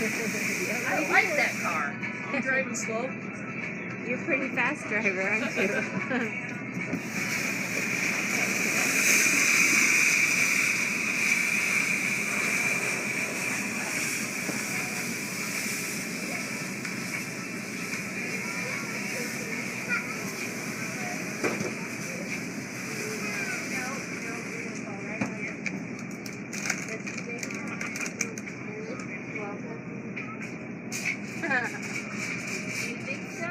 I like that car. You driving slow? You're a pretty fast driver, aren't you? You think so?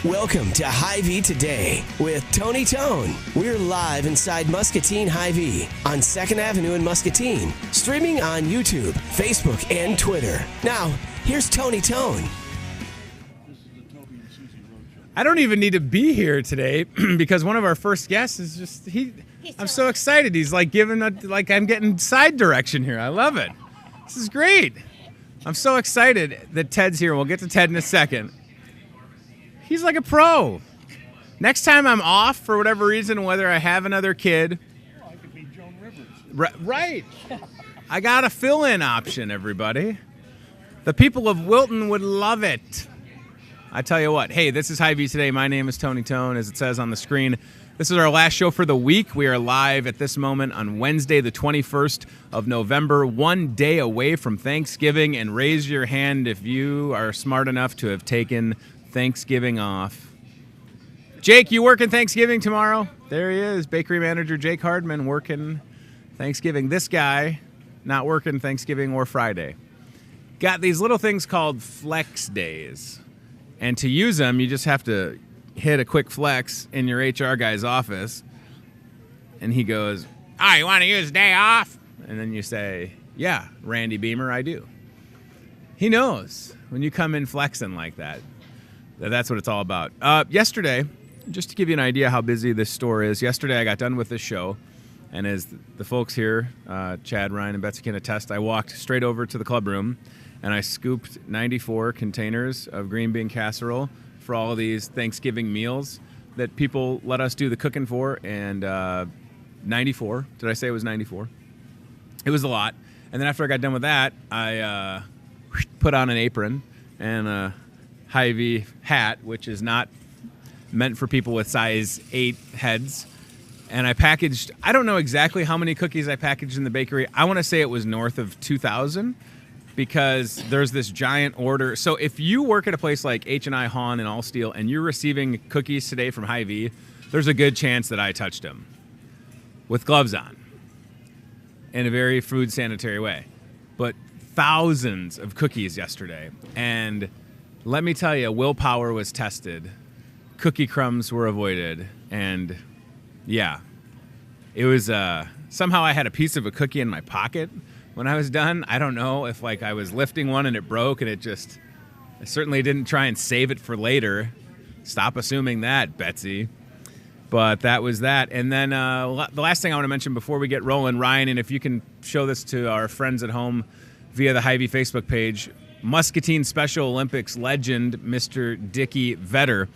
Welcome to Hy-Vee Today with Tony Tone. We're live inside Muscatine Hy-Vee on 2nd Avenue in Muscatine, streaming on YouTube, Facebook, and Twitter. Now, here's Tony Tone. I don't even need to be here today because one of our first guests is just I'm so excited. He's like I'm getting side direction here. I love it. This is great. I'm so excited that Ted's here. We'll get to Ted in a second. He's like a pro. Next time I'm off for whatever reason, whether I have another kid. Oh, I could be Joan Rivers. Right. I got a fill-in option, everybody. The people of Wilton would love it. I tell you what. Hey, this is Hy-Vee Today. My name is Tony Tone, as it says on the screen. This is our last show for the week. We are live at this moment on Wednesday, the 21st of November, one day away from Thanksgiving. And raise your hand if you are smart enough to have taken Thanksgiving off. Jake, you working Thanksgiving tomorrow? There he is, bakery manager Jake Hardman working Thanksgiving. This guy not working Thanksgiving or Friday. Got these little things called flex days. And to use them, you just have to hit a quick flex in your HR guy's office. And he goes, you want to use a day off? And then you say, yeah, Randy Beamer, I do. He knows when you come in flexing like that. That's what it's all about. Yesterday, just to give you an idea how busy this store is, yesterday I got done with this show, and as the folks here, Chad, Ryan, and Betsy can attest, I walked straight over to the club room, and I scooped 94 containers of green bean casserole for all of these Thanksgiving meals that people let us do the cooking for, and 94. Did I say it was 94? It was a lot. And then after I got done with that, I put on an apron and a Hy-Vee hat, which is not meant for people with size 8 heads. And I packaged, I don't know exactly how many cookies I packaged in the bakery. I want to say it was north of 2,000 because there's this giant order. So if you work at a place like H&I Hahn and All Steel and you're receiving cookies today from Hy-Vee, there's a good chance that I touched them with gloves on in a very food sanitary way. But thousands of cookies yesterday. And let me tell you, willpower was tested. Cookie crumbs were avoided. And yeah, it was somehow I had a piece of a cookie in my pocket when I was done. I don't know if I was lifting one and it broke and I certainly didn't try and save it for later. Stop assuming that, Betsy. But that was that. And then the last thing I want to mention before we get rolling, Ryan, and if you can show this to our friends at home via the Hy-Vee Facebook page, Muscatine Special Olympics legend Mr. Dickie Vetter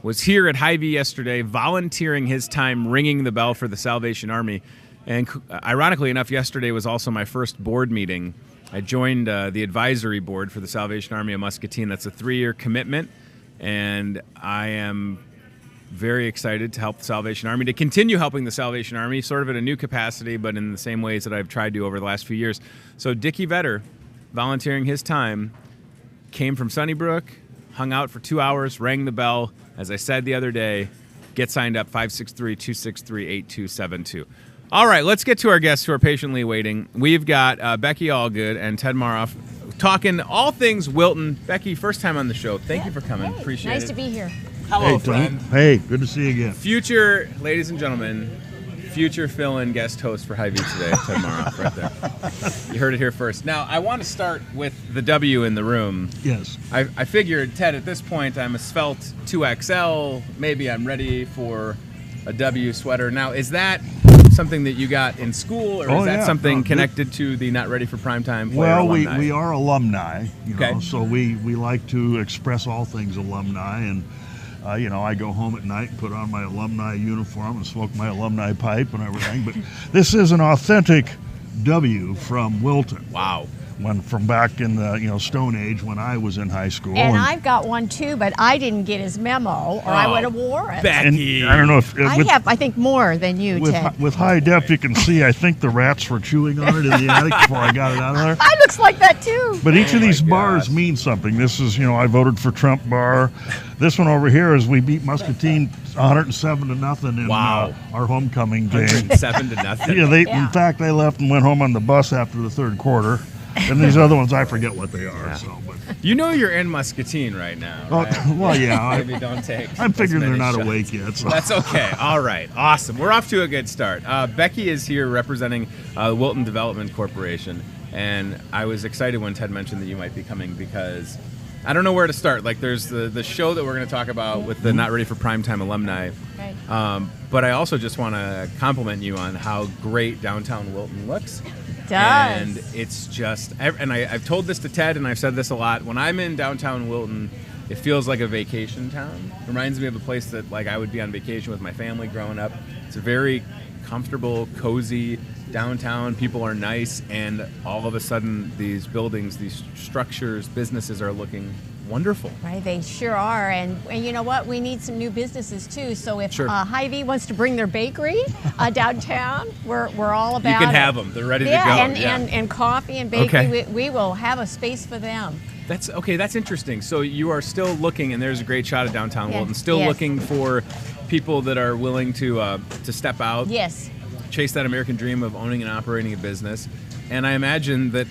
was here at Hy-Vee yesterday volunteering his time ringing the bell for the Salvation Army. And ironically enough, yesterday was also my first board meeting. I joined the advisory board for the Salvation Army of Muscatine. That's a 3-year commitment, and I am very excited to help the Salvation Army, to continue helping the Salvation Army, sort of in a new capacity, but in the same ways that I've tried to over the last few years. So Dickie Vetter, volunteering his time, came from Sunnybrook, hung out for 2 hours, rang the bell. As I said the other day, get signed up, 563-263-8272. All right, let's get to our guests who are patiently waiting. We've got Becky Allgood and Ted Maroff talking all things Wilton. Becky, first time on the show. Thank you for coming. Hey, Appreciate it. Nice to be here. Hello, Hey, Tony. friend. Hey, good to see you again. Future, ladies and gentlemen, future fill-in guest host for Hy-Vee Today, Ted Maroff, right there. You heard it here first. Now, I want to start with the W in the room. Yes. I figured, Ted, at this point, I'm a svelte 2XL. Maybe I'm ready for a W sweater. Now, is that something that you got in school, or is that something connected to the Not Ready for Primetime player alumni? we are alumni, Okay. so we like to express all things alumni, and I go home at night and put on my alumni uniform and smoke my alumni pipe and everything. But this is an authentic W from Wilton. Wow. From back in the Stone Age when I was in high school. And I've got one too, but I didn't get his memo, or I would have wore it. Becky. And I don't know if I think, more than you, Ted. with high def, you can see. I think the rats were chewing on it in the attic before I got it out of there. I looks like that too. But each of these my bars gosh. means something. This is, I voted for Trump bar. This one over here is we beat Muscatine 107-0 in Wow. our homecoming game. 7-0. In fact, they left and went home on the bus after the third quarter. And these other ones, I forget what they are. So, but You know you're in Muscatine right now, right? well, yeah, Maybe don't take. I'm as figuring they're many not shots. awake yet. So. That's okay. All right. Awesome. We're off to a good start. Becky is here representing Wilton Development Corporation. And I was excited when Ted mentioned that you might be coming because I don't know where to start. Like, there's the show that we're going to talk about with the Not Ready for Primetime alumni. Right. But I also just want to compliment you on how great downtown Wilton looks. Does. And it's just, and I've told this to Ted, and I've said this a lot. When I'm in downtown Wilton, it feels like a vacation town. Reminds me of a place that like I would be on vacation with my family growing up. It's a very comfortable, cozy downtown. People are nice, and all of a sudden, these buildings, these structures, businesses are looking wonderful. Right, they sure are, and you know what? We need some new businesses too. So if Sure. Hy-Vee wants to bring their bakery downtown, we're all about You can it. have them. They're ready Yeah, to go. and coffee and bakery. Okay. We will have a space for them. That's okay. That's interesting. So you are still looking, and there's a great shot of downtown Yeah. Wilton. Still Yes. looking for people that are willing to step out, Yes. chase that American dream of owning and operating a business. And I imagine that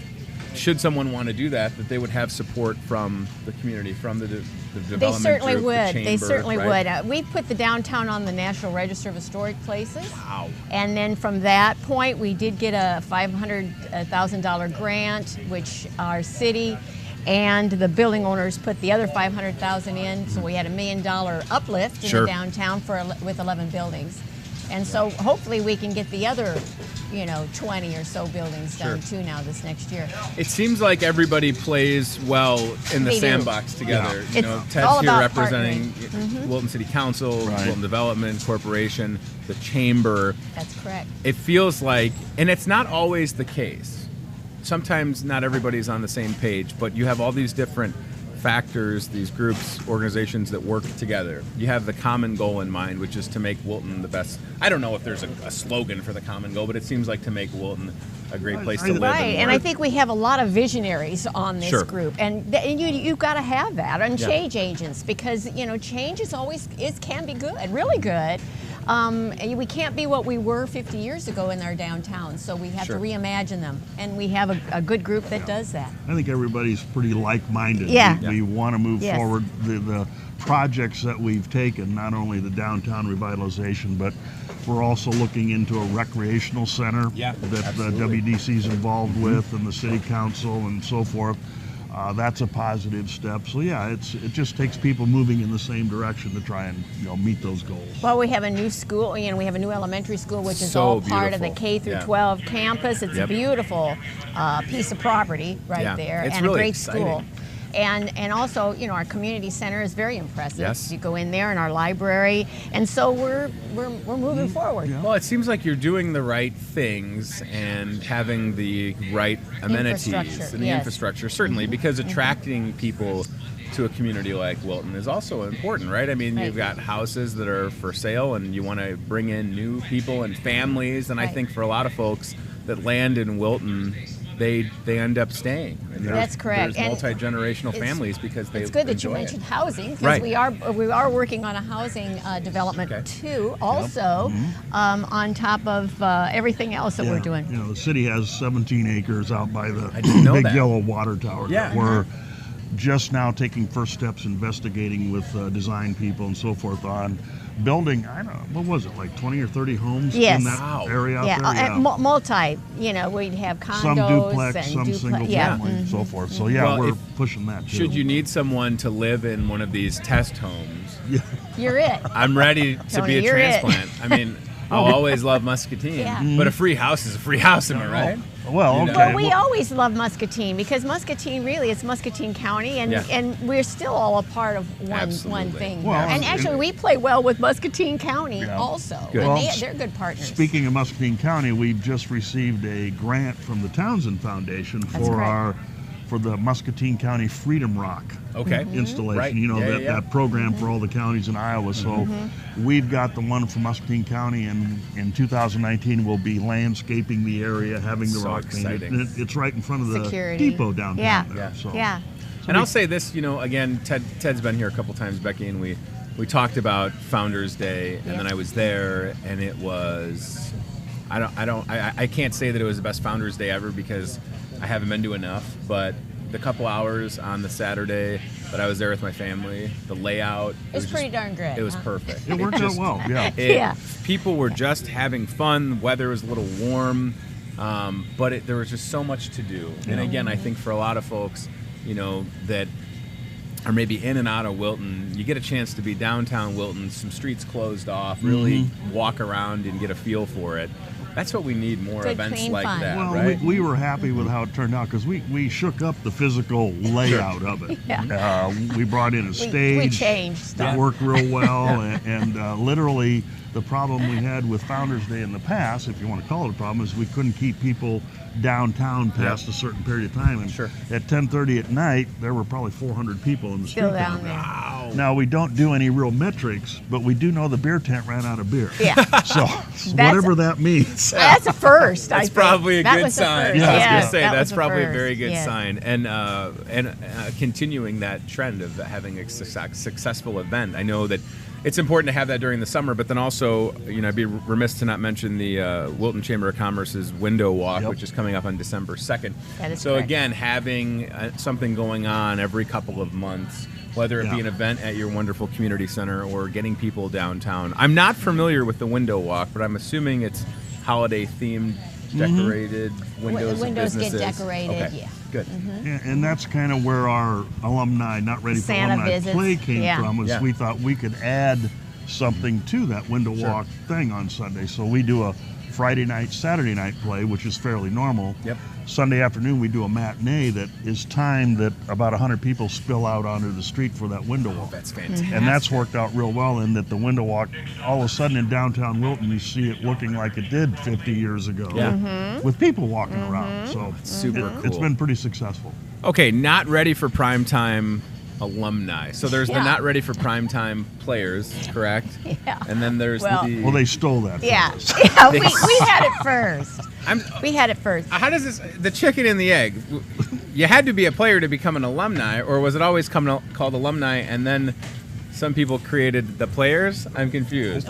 should someone want to do that, that they would have support from the community, from the development They certainly group, the would. They chamber, certainly right? would. We put the downtown on the National Register of Historic Places. Wow. And then from that point, we did get a $500,000 grant, which our city and the building owners put the other $500,000 in. So we had $1 million uplift in Sure. the downtown with 11 buildings. And so hopefully we can get the other, 20 or so buildings done Sure. too now this next year. It seems like everybody plays well in the They do. sandbox together. Yeah. You know, It's Ted's all here about representing Wilton City Council, Right. Wilton Development Corporation, the chamber. That's correct. It feels like, and it's not always the case. Sometimes not everybody's on the same page, but you have all these different factors, these groups, organizations that work together. You have the common goal in mind, which is to make Wilton the best. I don't know if there's a slogan for the common goal, but it seems like to make Wilton a great place to live. Right, and I work. think we have a lot of visionaries on this Sure. group, and you've got to have that, and Yeah. change agents, because change is always can be good, really good. We can't be what we were 50 years ago in our downtown, so we have Sure. to reimagine them, and we have a good group that does that. I think everybody's pretty like-minded. Yeah. We want to move Yes. forward. The projects that we've taken, not only the downtown revitalization, but we're also looking into a recreational center Yeah, that absolutely. the WDC is involved with, and the city council and so forth. That's a positive step. So yeah, it just takes people moving in the same direction to try and meet those goals. Well, we have a new school, we have a new elementary school, which is So all part of the beautiful. K through Yeah. 12 campus. It's Yep. a beautiful piece of property right Yeah, there, it's and really a great exciting. school. And also, our community center is very impressive. Yes. You go in there, in our library, and so we're moving forward. Yeah. Well, it seems like you're doing the right things and having the right amenities Infrastructure, and the yes. infrastructure, certainly, because attracting people to a community like Wilton is also important, right? I mean, Right. you've got houses that are for sale, and you want to bring in new people and families, and I Right. think for a lot of folks that land in Wilton, they end up staying. And That's correct. There's And multi-generational it's- families because they It's good that you enjoy it. mentioned housing, because Right. we are working on a housing development Okay. too, also on top of everything else that we're doing. The city has 17 acres out by the I didn't know big that. yellow water tower. Yeah. We're just now taking first steps investigating with design people and so forth on building, I don't know, what was it, like 20 or 30 homes Yes. in that Wow. area out Yeah, there? multi. We'd have condos Some duplex, and some single yeah. family, and so forth. So yeah, Well, we're if- pushing that too. Should you need someone to live in one of these test homes, Yeah. You're it. I'm ready to Tony, be a you're it. transplant. I mean, I'll always love Muscatine, Yeah. but a free house is a free house, am I right? Well, You know? okay. Well, we always love Muscatine, because Muscatine really is Muscatine County, and, Yeah. and we're still all a part of one Absolutely. thing. Well, and actually, we play well with Muscatine County Yeah. also. Good. And Well, they're good partners. Speaking of Muscatine County, we've just received a grant from the Townsend Foundation That's correct. for the Muscatine County Freedom Rock Okay. installation. Right. You know, Yeah, that, yeah. that program for all the counties in Iowa. So we've got the one for Muscatine County, and in 2019 we'll be landscaping the area, having the So rock painted. exciting. And it's right in front of the Security. depot downtown Yeah. there. So. Yeah. And I'll say this, again, Ted's been here a couple times, Becky, and we talked about Founders Day, and Yeah. then I was there, and it was, I can't say that it was the best Founders Day ever, because I haven't been to enough, but the couple hours on the Saturday that I was there with my family, the layout, It's pretty darn good. It was huh? perfect. It worked out well, yeah. Yeah. People were just having fun. The weather was a little warm, but there was just so much to do. And again, I think for a lot of folks, that are maybe in and out of Wilton, you get a chance to be downtown Wilton, some streets closed off, really walk around and get a feel for it. That's what we need, more Good, events clean like fun. that, Well, right? we were happy with how it turned out because we shook up the physical layout of it. Yeah. We brought in a stage. We changed stuff. That worked real well, and literally the problem we had with Founders Day in the past, if you want to call it a problem, is we couldn't keep people downtown past a certain period of time. And at 10:30 at night, there were probably 400 people in the street Still down there. Wow. Now, we don't do any real metrics, but we do know the beer tent ran out of beer. Yeah. So whatever that means. That's a first. I That's think. probably a That good was a sign. first. I was Yeah, going to say that that's was probably a first. very good Yes. sign, and continuing that trend of having a successful event. I know that it's important to have that during the summer, but then also, I'd be remiss to not mention the Wilton Chamber of Commerce's Window Walk, which is coming up on December 2nd. That is so correct. again, having something going on every couple of months, whether it be an event at your wonderful community center or getting people downtown. I'm not familiar with the Window Walk, but I'm assuming it's holiday themed, decorated windows. Windows of get businesses. decorated, Okay. yeah. Good. And that's kind of where our alumni, Not Ready for Santa Alumni visits, play came yeah. from, was we thought we could add something to that window walk thing on Sunday. So we do a Friday night, Saturday night play, which is fairly normal. Yep. Sunday afternoon, we do a matinee that is timed that about 100 people spill out onto the street for that window walk. That's fantastic. And that's worked out real well in that the window walk, all of a sudden in downtown Wilton, you see it looking like it did 50 years ago with people walking around. So super it's cool. been pretty successful. Okay, not ready for prime time alumni. So there's the Yeah. not ready for prime time players, correct? Yeah. And then there's Well- the. Well, they stole that from Yeah. us. Yeah, we had it first. I'm, We had it first. how does this? The chicken and the egg. You had to be a player to become an alumni, or was it always called alumni and then some people created the players? I'm confused.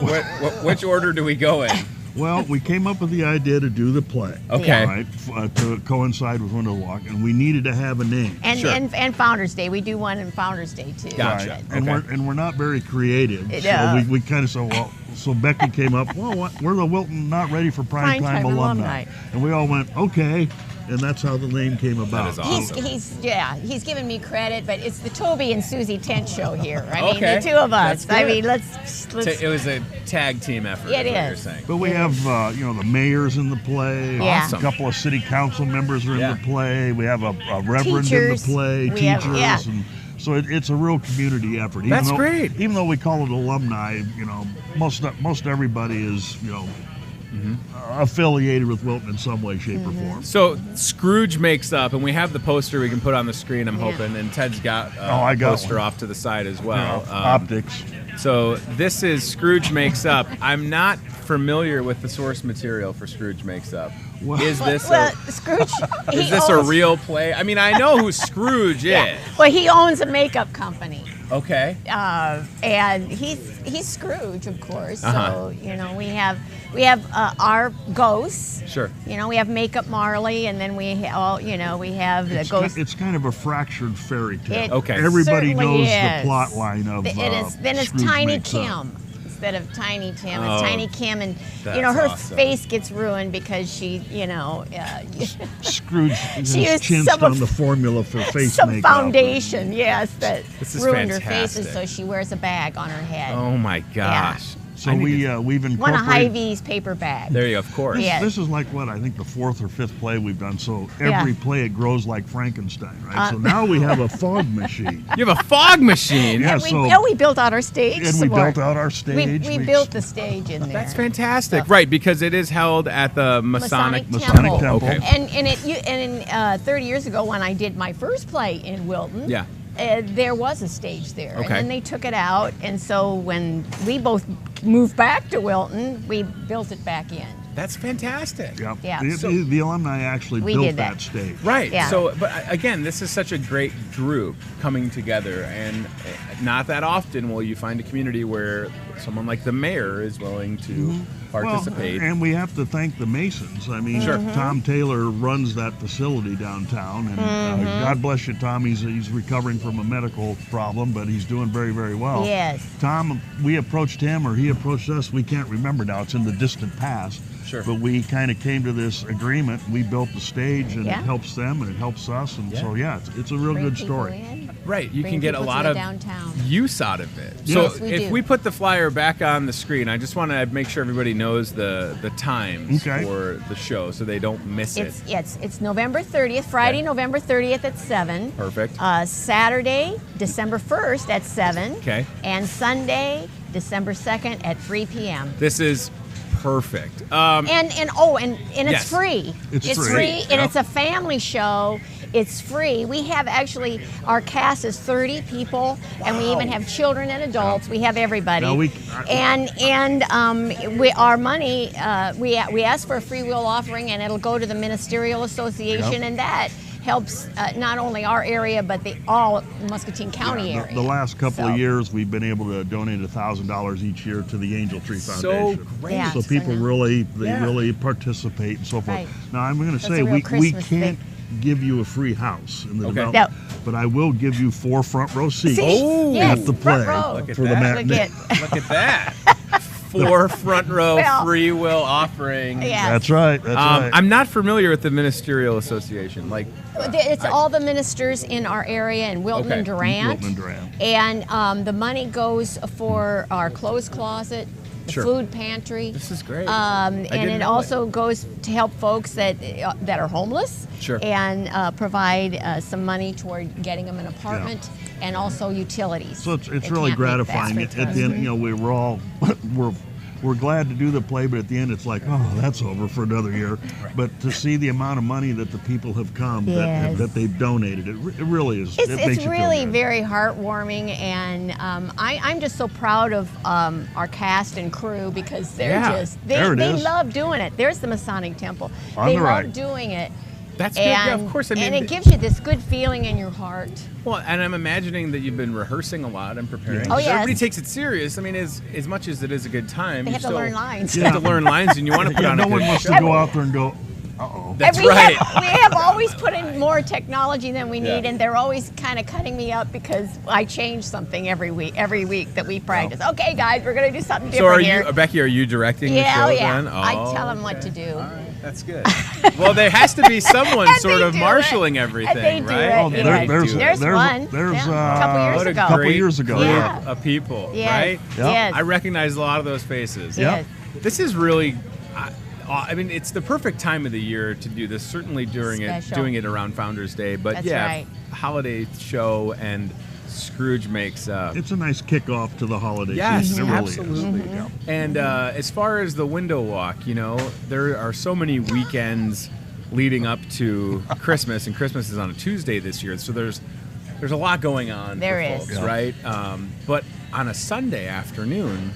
Which order do we go in? Well, we came up with the idea to do the play. Okay. Right, to coincide with Window Walk, and we needed to have a name. And, Sure. and Founders Day. We do one in Founders Day, too. Gotcha. Right. Okay. And we're not very creative. No. So we kind of said, well, so Becky came up, well, we're the Wilton Not Ready for Prime Time Primetime alumni. alumni. And we all went, okay. And that's how the name came about. is awesome. He's given me credit, but it's the Toby and Susie Tent show here. I mean, Okay. the two of us. That's I good. mean, let's It was a tag team effort. It is what is. You're saying. But we have, the mayors in the play. Yeah. Awesome. A couple of city council members are in Yeah. the play. We have a reverend Teachers. in the play, We have- teachers. yeah. And so it's a real community effort. Even That's though, great. Even though we call it alumni, most everybody is, affiliated with Wilton in some way, shape, or form. So Scrooge makes up, and we have the poster we can put on the screen. I'm Yeah. hoping, and Ted's got I a got poster one. off to the side as well. Optics. So this is Scrooge Makes Up. I'm not familiar with the source material for Scrooge Makes Up. Well- Is this Well, Scrooge. is this a real play? I mean, I know who Scrooge is. Well, he owns a makeup company. Okay. And he's Scrooge, of course. Uh-huh. So we have our ghosts. Sure. We have Makeup Marley, and then we have the ghost. It's kind of a fractured fairy tale. It Okay. Everybody certainly knows is. the plot line of Then it's Scrooge Tiny Makes Up. Kim instead of Tiny Tim. Oh, It's Tiny Kim, and that's her awesome. face gets ruined because she, Scrooge She has used chinced some on of- the formula for face some makeup. foundation, yes, that This is ruined her faces, fantastic. so she wears a bag on her head. Oh my gosh. So I need to- we've One of incorporated. Hy-Vee's paper bags. There you go. Of course. Yeah. This is like what I think the fourth or fifth play we've done. So every Yeah. play it grows like Frankenstein, right? So now we have a fog machine. You have a fog machine. Yeah, And we built out our stage. And we some more. built out our stage. We built the stage in there. That's fantastic. Right, because it is held at the Masonic Temple. Okay. And 30 years ago, when I did my first play in Wilton, Yeah. there was a stage there, Okay. and then they took it out. And so when we both moved back to Wilton, we built it back in. That's fantastic. Yep. Yeah. The alumni actually We built did that. stage. Right. Yeah. So, but again, this is such a great group coming together, and not that often will you find a community where someone like the mayor is willing to participate. Well, and we have to thank the Masons. I mean, Tom Taylor runs that facility downtown, and God bless you, Tom. He's recovering from a medical problem, but he's doing very, very well. Yes. Tom, we approached him, or he approached us. We can't remember now. It's in the distant past. Sure. But we kind of came to this agreement. We built the stage, and Yeah. it helps them, and it helps us. And Yeah. so, yeah, it's a real Bring good people story. in, Right, you bring can get a people to lot the of downtown. use out of it. Yes, So we if do. we put the flyer back on the screen, I just want to make sure everybody knows the times Okay. for the show so they don't miss it. It's November 30th, Friday, Okay. November 30th at 7. Perfect. Saturday, December 1st at 7. Okay. And Sunday, December 2nd at 3 p.m. This is perfect. And Yes. it's free. It's free. free, and Yep. it's a family show. It's free. We have actually our cast is 30 people, and we even have children and adults. We have everybody. Now we- our money we ask for a free will offering, and it'll go to the Ministerial Association, Yep. and that helps not only our area but all Muscatine County Yeah, area. the last couple So- of years, we've been able to donate $1,000 each year to the Angel Tree So Foundation. great. Yeah. So So people now- really Yeah. really participate and so forth. Right. Now I'm going to That's say a real we Christmas can't thing. give you a free house in the Okay. development, No. but I will give you 4 front row seats Oh. yes, at the front play row. Look at for the that. Look matinee. at- Look at that. 4 front row Well- free will offering. Yeah. That's right. That's right. I'm not familiar with the Ministerial Association. Like, It's all the ministers in our area in Wilton Okay. and Durant. Wilton and Durant. And the money goes for our clothes closet, the Sure. food pantry. This is great. And didn't it know also goes to help folks that are homeless. Sure. And provide some money toward getting them an apartment and also utilities. So it's They really can't make fast gratifying. food At the end, trucks. we're all we're glad to do the play, but at the end, it's like, oh, that's over for another year. But to see the amount of money that the people have come, Yes. that they've donated, it really is. it makes It's you feel really good. very heartwarming, and I'm just so proud of our cast and crew because they're Yeah. just There it they is. love doing it. There's the Masonic Temple. On They the love right. doing it. that's good. And, Yeah, of course. I mean, and it gives you this good feeling in your heart. well, and I'm imagining that you've been rehearsing a lot and preparing. Yes. Oh, yes. Everybody takes it serious. I mean, as much as it is a good time, They you have to still learn lines. You have to learn lines, and you want to put Yeah, on no a one good wants show. to go out there and go, uh-oh. That's And right. we have always put in more technology than we need, Yeah. and they're always kind of cutting me up because I change something every week that we practice. Okay, guys, we're going to do something So different are here. you, Becky? Are you directing the Yeah, show oh, yeah. then? I tell them what to do. All right, that's good. Well, there has to be someone And sort they of do marshaling it. everything, And they do right? it, Oh, yeah. there's There's one. There's Yeah, a couple years What a ago. great Couple years ago, group yeah. of people, Yes. right? Yeah. Yes. I recognize a lot of those faces. Yeah. Yes. This is really, I mean, it's the perfect time of the year to do this. Certainly during Special. doing it around Founders Day, but That's yeah, right. holiday show and Scrooge makes. It's a nice kickoff to the holiday Yes, season. It really absolutely. is. Yeah. And as far as the window walk, there are so many weekends leading up to Christmas, and Christmas is on a Tuesday this year, so there's a lot going on There for is. folks, Yeah. right? But on a Sunday afternoon,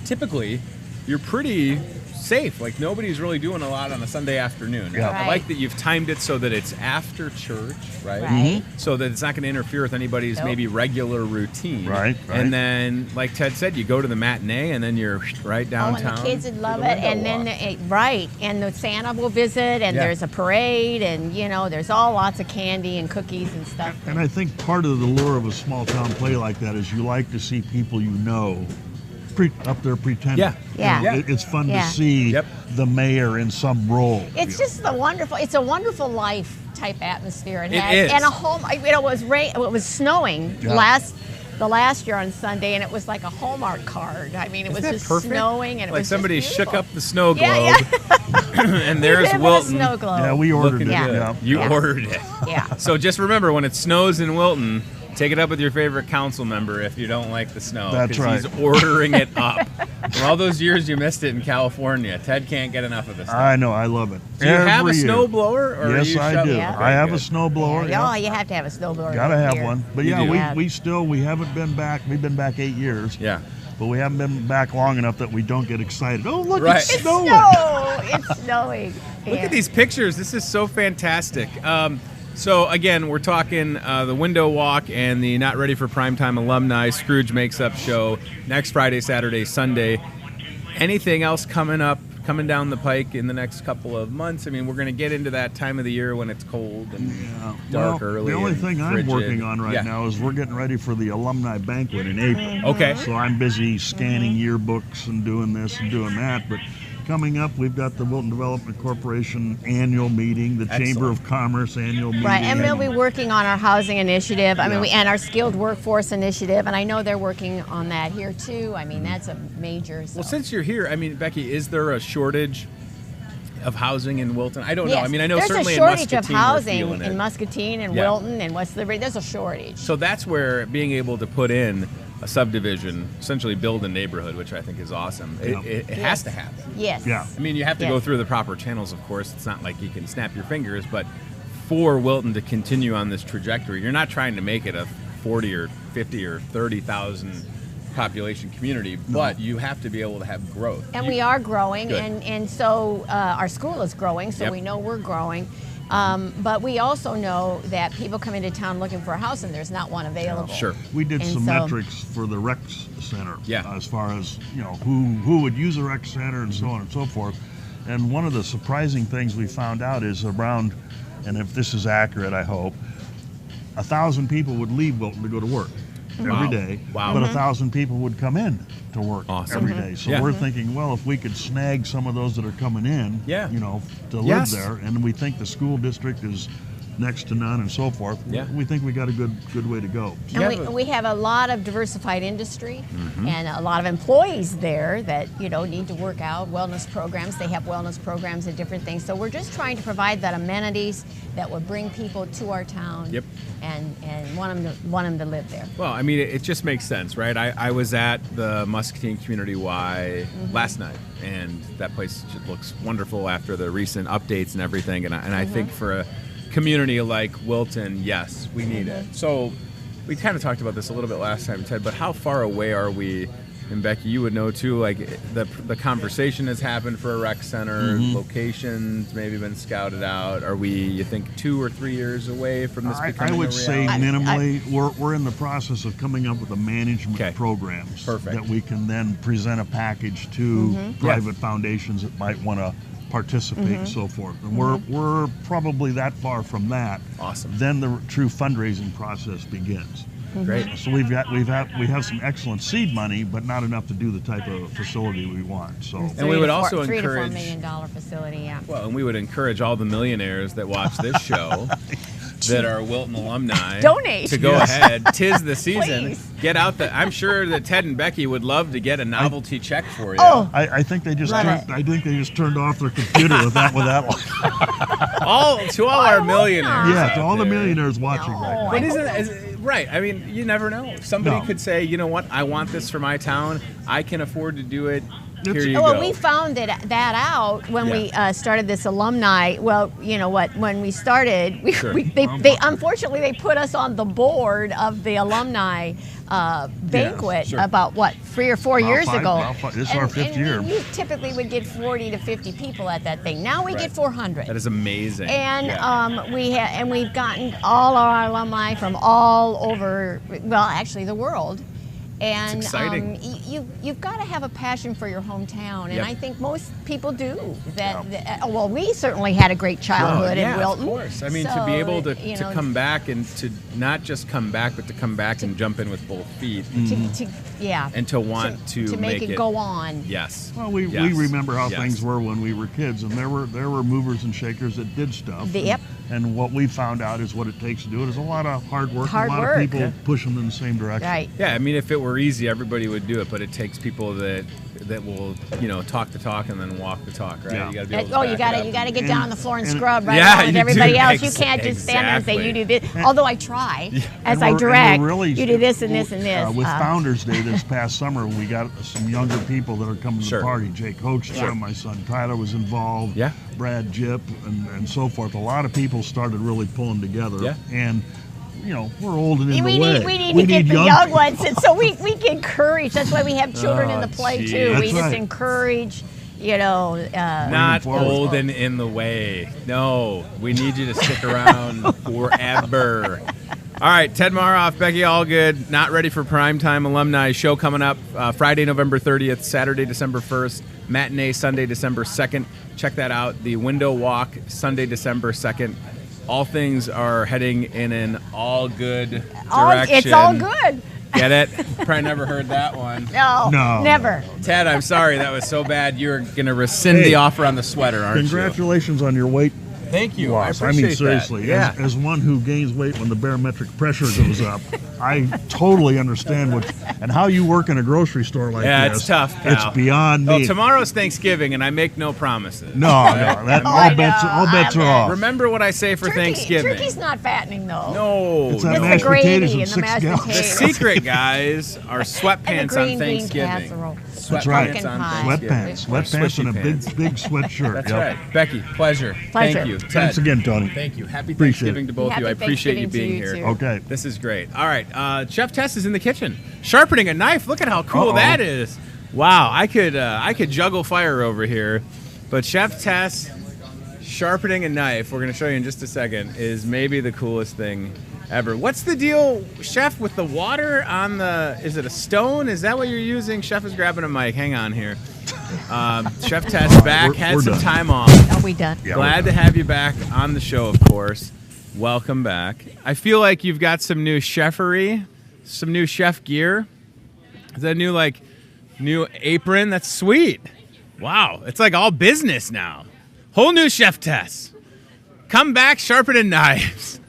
typically you're pretty safe. Like nobody's really doing a lot on a Sunday afternoon. Yeah. I like that you've timed it so that it's after church, right? Right. So that it's not going to interfere with anybody's Nope. maybe regular routine. Right. And then, like Ted said, you go to the matinee and then you're right Oh, downtown. and the kids would to love the it, window and then walk. right, and the Santa will visit, and Yeah. there's a parade, and there's all lots of candy and cookies and stuff. And I think part of the lure of a small town play like that is you like to see people up there pretending. Yeah. Yeah. Yeah. It's fun Yeah. to see Yep. the mayor in some role. It's just it's a wonderful life type atmosphere. It has. is. And a home. It was snowing Yeah. the last year on Sunday, and it was like a Hallmark card. I mean, it Isn't was that just perfect? snowing, and it like was somebody just shook beautiful. up the snow globe, Yeah, and there's Live in a Wilton snow globe. Yeah, we ordered looking it. Yeah. good. Yeah. You Yeah. ordered it. Yeah. So just remember, when it snows in Wilton, take it up with your favorite council member if you don't like the snow. That's 'cause right. He's ordering it up. For all those years you missed it in California, Ted can't get enough of this stuff. I know, I love it. Do you have a Every year. snow blower? Or are Yes, you I shoveling? do. Yeah. I have Good. a snow blower. Yeah. Oh, you have to have a snowblower. Gotta have here. one. But You yeah, do. we haven't been back. We've been back 8 years. Yeah. But we haven't been back long enough that we don't get excited. Oh, look, Right. it's It's snowing. Snow! It's snowing. Look Yeah. at these pictures. This is so fantastic. So, again, we're talking the Window Walk and the Not Ready for Primetime Alumni Scrooge Makes Up show next Friday, Saturday, Sunday. Anything else coming down the pike in the next couple of months? I mean, we're going to get into that time of the year when it's cold and dark early. The only thing I'm frigid. working on right now is we're getting ready for the alumni banquet in April. Okay. So I'm busy scanning yearbooks and doing this and doing that. But coming up, we've got the Wilton Development Corporation annual meeting, the Chamber of Commerce annual meeting. Right, and we'll be working on our housing initiative. I mean, and our skilled workforce initiative, and I know they're working on that here too. I mean, that's a major. So. Well, since you're here, I mean, Becky, is there a shortage of housing in Wilton? I don't know. I mean, I know certainly in Muscatine there's a shortage of housing we're feeling in it. Muscatine and Wilton and West Liberty. There's a shortage. So that's where being able to put in a subdivision, essentially build a neighborhood, which I think is awesome. It has to happen. Yes. Yeah. I mean, you have to go through the proper channels, of course. It's not like you can snap your fingers, but for Wilton to continue on this trajectory, you're not trying to make it a 40 or 50 or 30,000 population community, but you have to be able to have growth. And we are growing, Good. and so our school is growing, so we know we're growing. But we also know that people come into town looking for a house and there's not one available. Sure. We did And some so- metrics for the rec center, Yeah. as far as who would use a rec center and so on and so forth. And one of the surprising things we found out is around, and if this is accurate, I hope, 1,000 people would leave Wilton to go to work every day, Wow. but 1,000 people would come in to work Awesome. every day. So Yeah. we're thinking, well, if we could snag some of those that are coming in, Yeah. to live Yes. there, and we think the school district is next to none and so forth, Yeah. we think we got a good way to go. And we have a lot of diversified industry and a lot of employees there that need to work out wellness programs. They have wellness programs and different things. So we're just trying to provide that amenities that would bring people to our town. Yep. And want them to live there. Well, I mean, it just makes sense, right? I was at the Muscatine Community Y last night, and that place just looks wonderful after the recent updates and everything. And I think for a community like Wilton, yes, we need it. So we kind of talked about this a little bit last time, Ted, but how far away are we? And Becky, you would know too, like the conversation has happened for a rec center, locations maybe been scouted out. Are we, you think, 2 or 3 years away from this becoming I would a say reality? minimally, we're in the process of coming up with a management programs Perfect. that we can then present a package to private foundations that might want to participate and so forth. And we're probably that far from that. Awesome. Then the true fundraising process begins. Great. So we have some excellent seed money, but not enough to do the type of facility we want. So And we would also $3 to $4 encourage, million facility. Yeah. well, and we would encourage all the millionaires that watch this show that are Wilton alumni Donate. to go ahead. 'Tis the season. Please. Get out the. I'm sure that Ted and Becky would love to get a novelty check for you. Oh, I think they just Love turned, it. I think they just turned off their computer with that one. To all our millionaires. Yeah, out to all the there. millionaires watching right now. But right? I mean, you never know. Somebody No. could say, you know what? I want this for my town. I can afford to do it. Here It's- you well, go. we found that out when we started this alumni. Well, you know what? When we started, Sure. they unfortunately they put us on the board of the alumni banquet sure. about 3 or 4 years ago. This is our fifth year. We typically would get 40 to 50 people at that thing. Now we get 400. That is amazing. And Yeah. we've gotten all our alumni from all over. Well, actually, the world. And It's exciting. You've got to have a passion for your hometown, and Yep. I think most people do. Well, we certainly had a great childhood in Wilton. Of course. I mean, to So, be able to you know, come back and to not just come back, but to come back and jump in with both feet and to want to make it go on. Yes. Well, we remember how things were when we were kids, and there were movers and shakers that did stuff. Yep. And what we found out is what it takes to do it is a lot of hard work, Hard and a lot work. of people pushing in the same direction. Right. Yeah, I mean, if it were easy, everybody would do it, but it takes people that will, talk the talk and then walk the talk, right? Yeah. You got to be able to Oh, back it up. you got to get down on the floor and scrub right Yeah, along with you everybody do. else. You can't just stand there and say you do this. Although I try, as I we're direct, really- you do this and this and this. With Founders Day this past summer, we got some younger people that are coming to the party. Jake Hoekstra, my son Tyler was involved. Yeah. Brad Jipp, and so forth. A lot of people started really pulling together. Yeah. And we're old and in we the way. need to get the young people. ones, and so we encourage. That's why we have children in the play geez. too. That's We just right. encourage, Not old and in the way. No, we need you to stick around forever. All right, Ted Maroff, Becky Allgood, not ready for primetime alumni show coming up Friday, November 30th, Saturday, December 1st, matinee Sunday, December 2nd. Check that out. The window walk Sunday, December 2nd. All things are heading in an all good direction. It's all good. Get it? Probably never heard that one. No, never. Ted, I'm sorry. That was so bad. You're going to rescind the offer on the sweater, aren't Congratulations on your weight Thank you. loss. I appreciate mean, seriously, that. as one who gains weight when the barometric pressure goes up, I totally understand and how you work in a grocery store like this. Yeah, it's tough, pal. It's beyond me. Well, tomorrow's Thanksgiving, and I make no promises. No, all bets are off. Remember what I say for Thanksgiving. Turkey's not fattening, though. No. It's that It's mashed the gravy potatoes and and the 6 mashed gallons. The potatoes. secret, guys, are sweatpants green on bean Thanksgiving. casserole. That's right. Sweatpants on Pumpkin Thanksgiving. Sweatpants and a big sweatshirt. That's Yep. right. Becky, pleasure. Thank you. Ted, Thanks again, Tony. Thank you. Happy Appreciate Thanksgiving it. to both of you. I Happy appreciate you Thanksgiving being to you, here. too. Okay. This is great. All right, Chef Tess is in the kitchen, sharpening a knife. Look at how cool that is. Wow, I could juggle fire over here, but Chef Tess sharpening a knife. We're going to show you in just a second. Is maybe the coolest thing ever. What's the deal, Chef, with the water on the? Is it a stone? Is that what you're using? Chef is grabbing a mic. Hang on here. Chef Tess back. Had we're some done. time off. Are we done? Yeah, Glad to have you back on the show, of course. Welcome back. I feel like you've got some new chefery, some new chef gear. Is that new apron? That's sweet. Wow, it's like all business now. Whole new Chef Tess. Come back sharpening knives.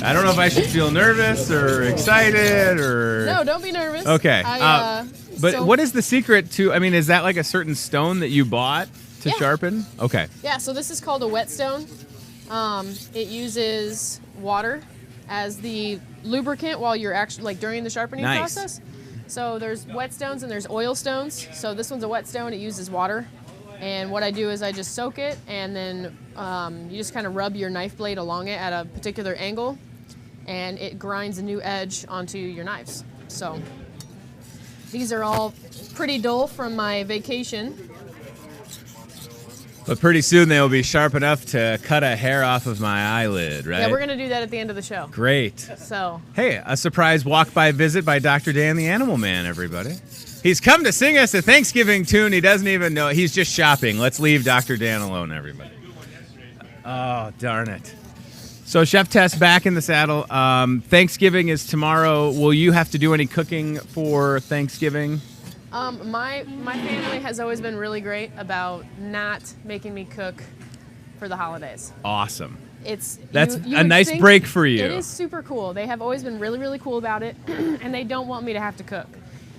I don't know if I should feel nervous or excited or... No, don't be nervous. Okay. But so- what is the secret to... I mean, is that like a certain stone that you bought to sharpen? Okay. Yeah, so this is called a whetstone. It uses water as the lubricant while you're actually, during the sharpening process. So there's whetstones and there's oil stones. So this one's a whetstone. It uses water. And what I do is I just soak it, and then you just kind of rub your knife blade along it at a particular angle, and it grinds a new edge onto your knives. So these are all pretty dull from my vacation. But pretty soon they will be sharp enough to cut a hair off of my eyelid, right? Yeah, we're going to do that at the end of the show. Great. So Hey, a surprise walk-by visit by Dr. Dan the Animal Man, everybody. He's come to sing us a Thanksgiving tune. He doesn't even know. He's just shopping. Let's leave Dr. Dan alone, everybody. Oh, darn it. So Chef Tess back in the saddle. Thanksgiving is tomorrow. Will you have to do any cooking for Thanksgiving? my family has always been really great about not making me cook for the holidays. Awesome. That's a nice break for you. It is super cool. They have always been really, really cool about it, and they don't want me to have to cook.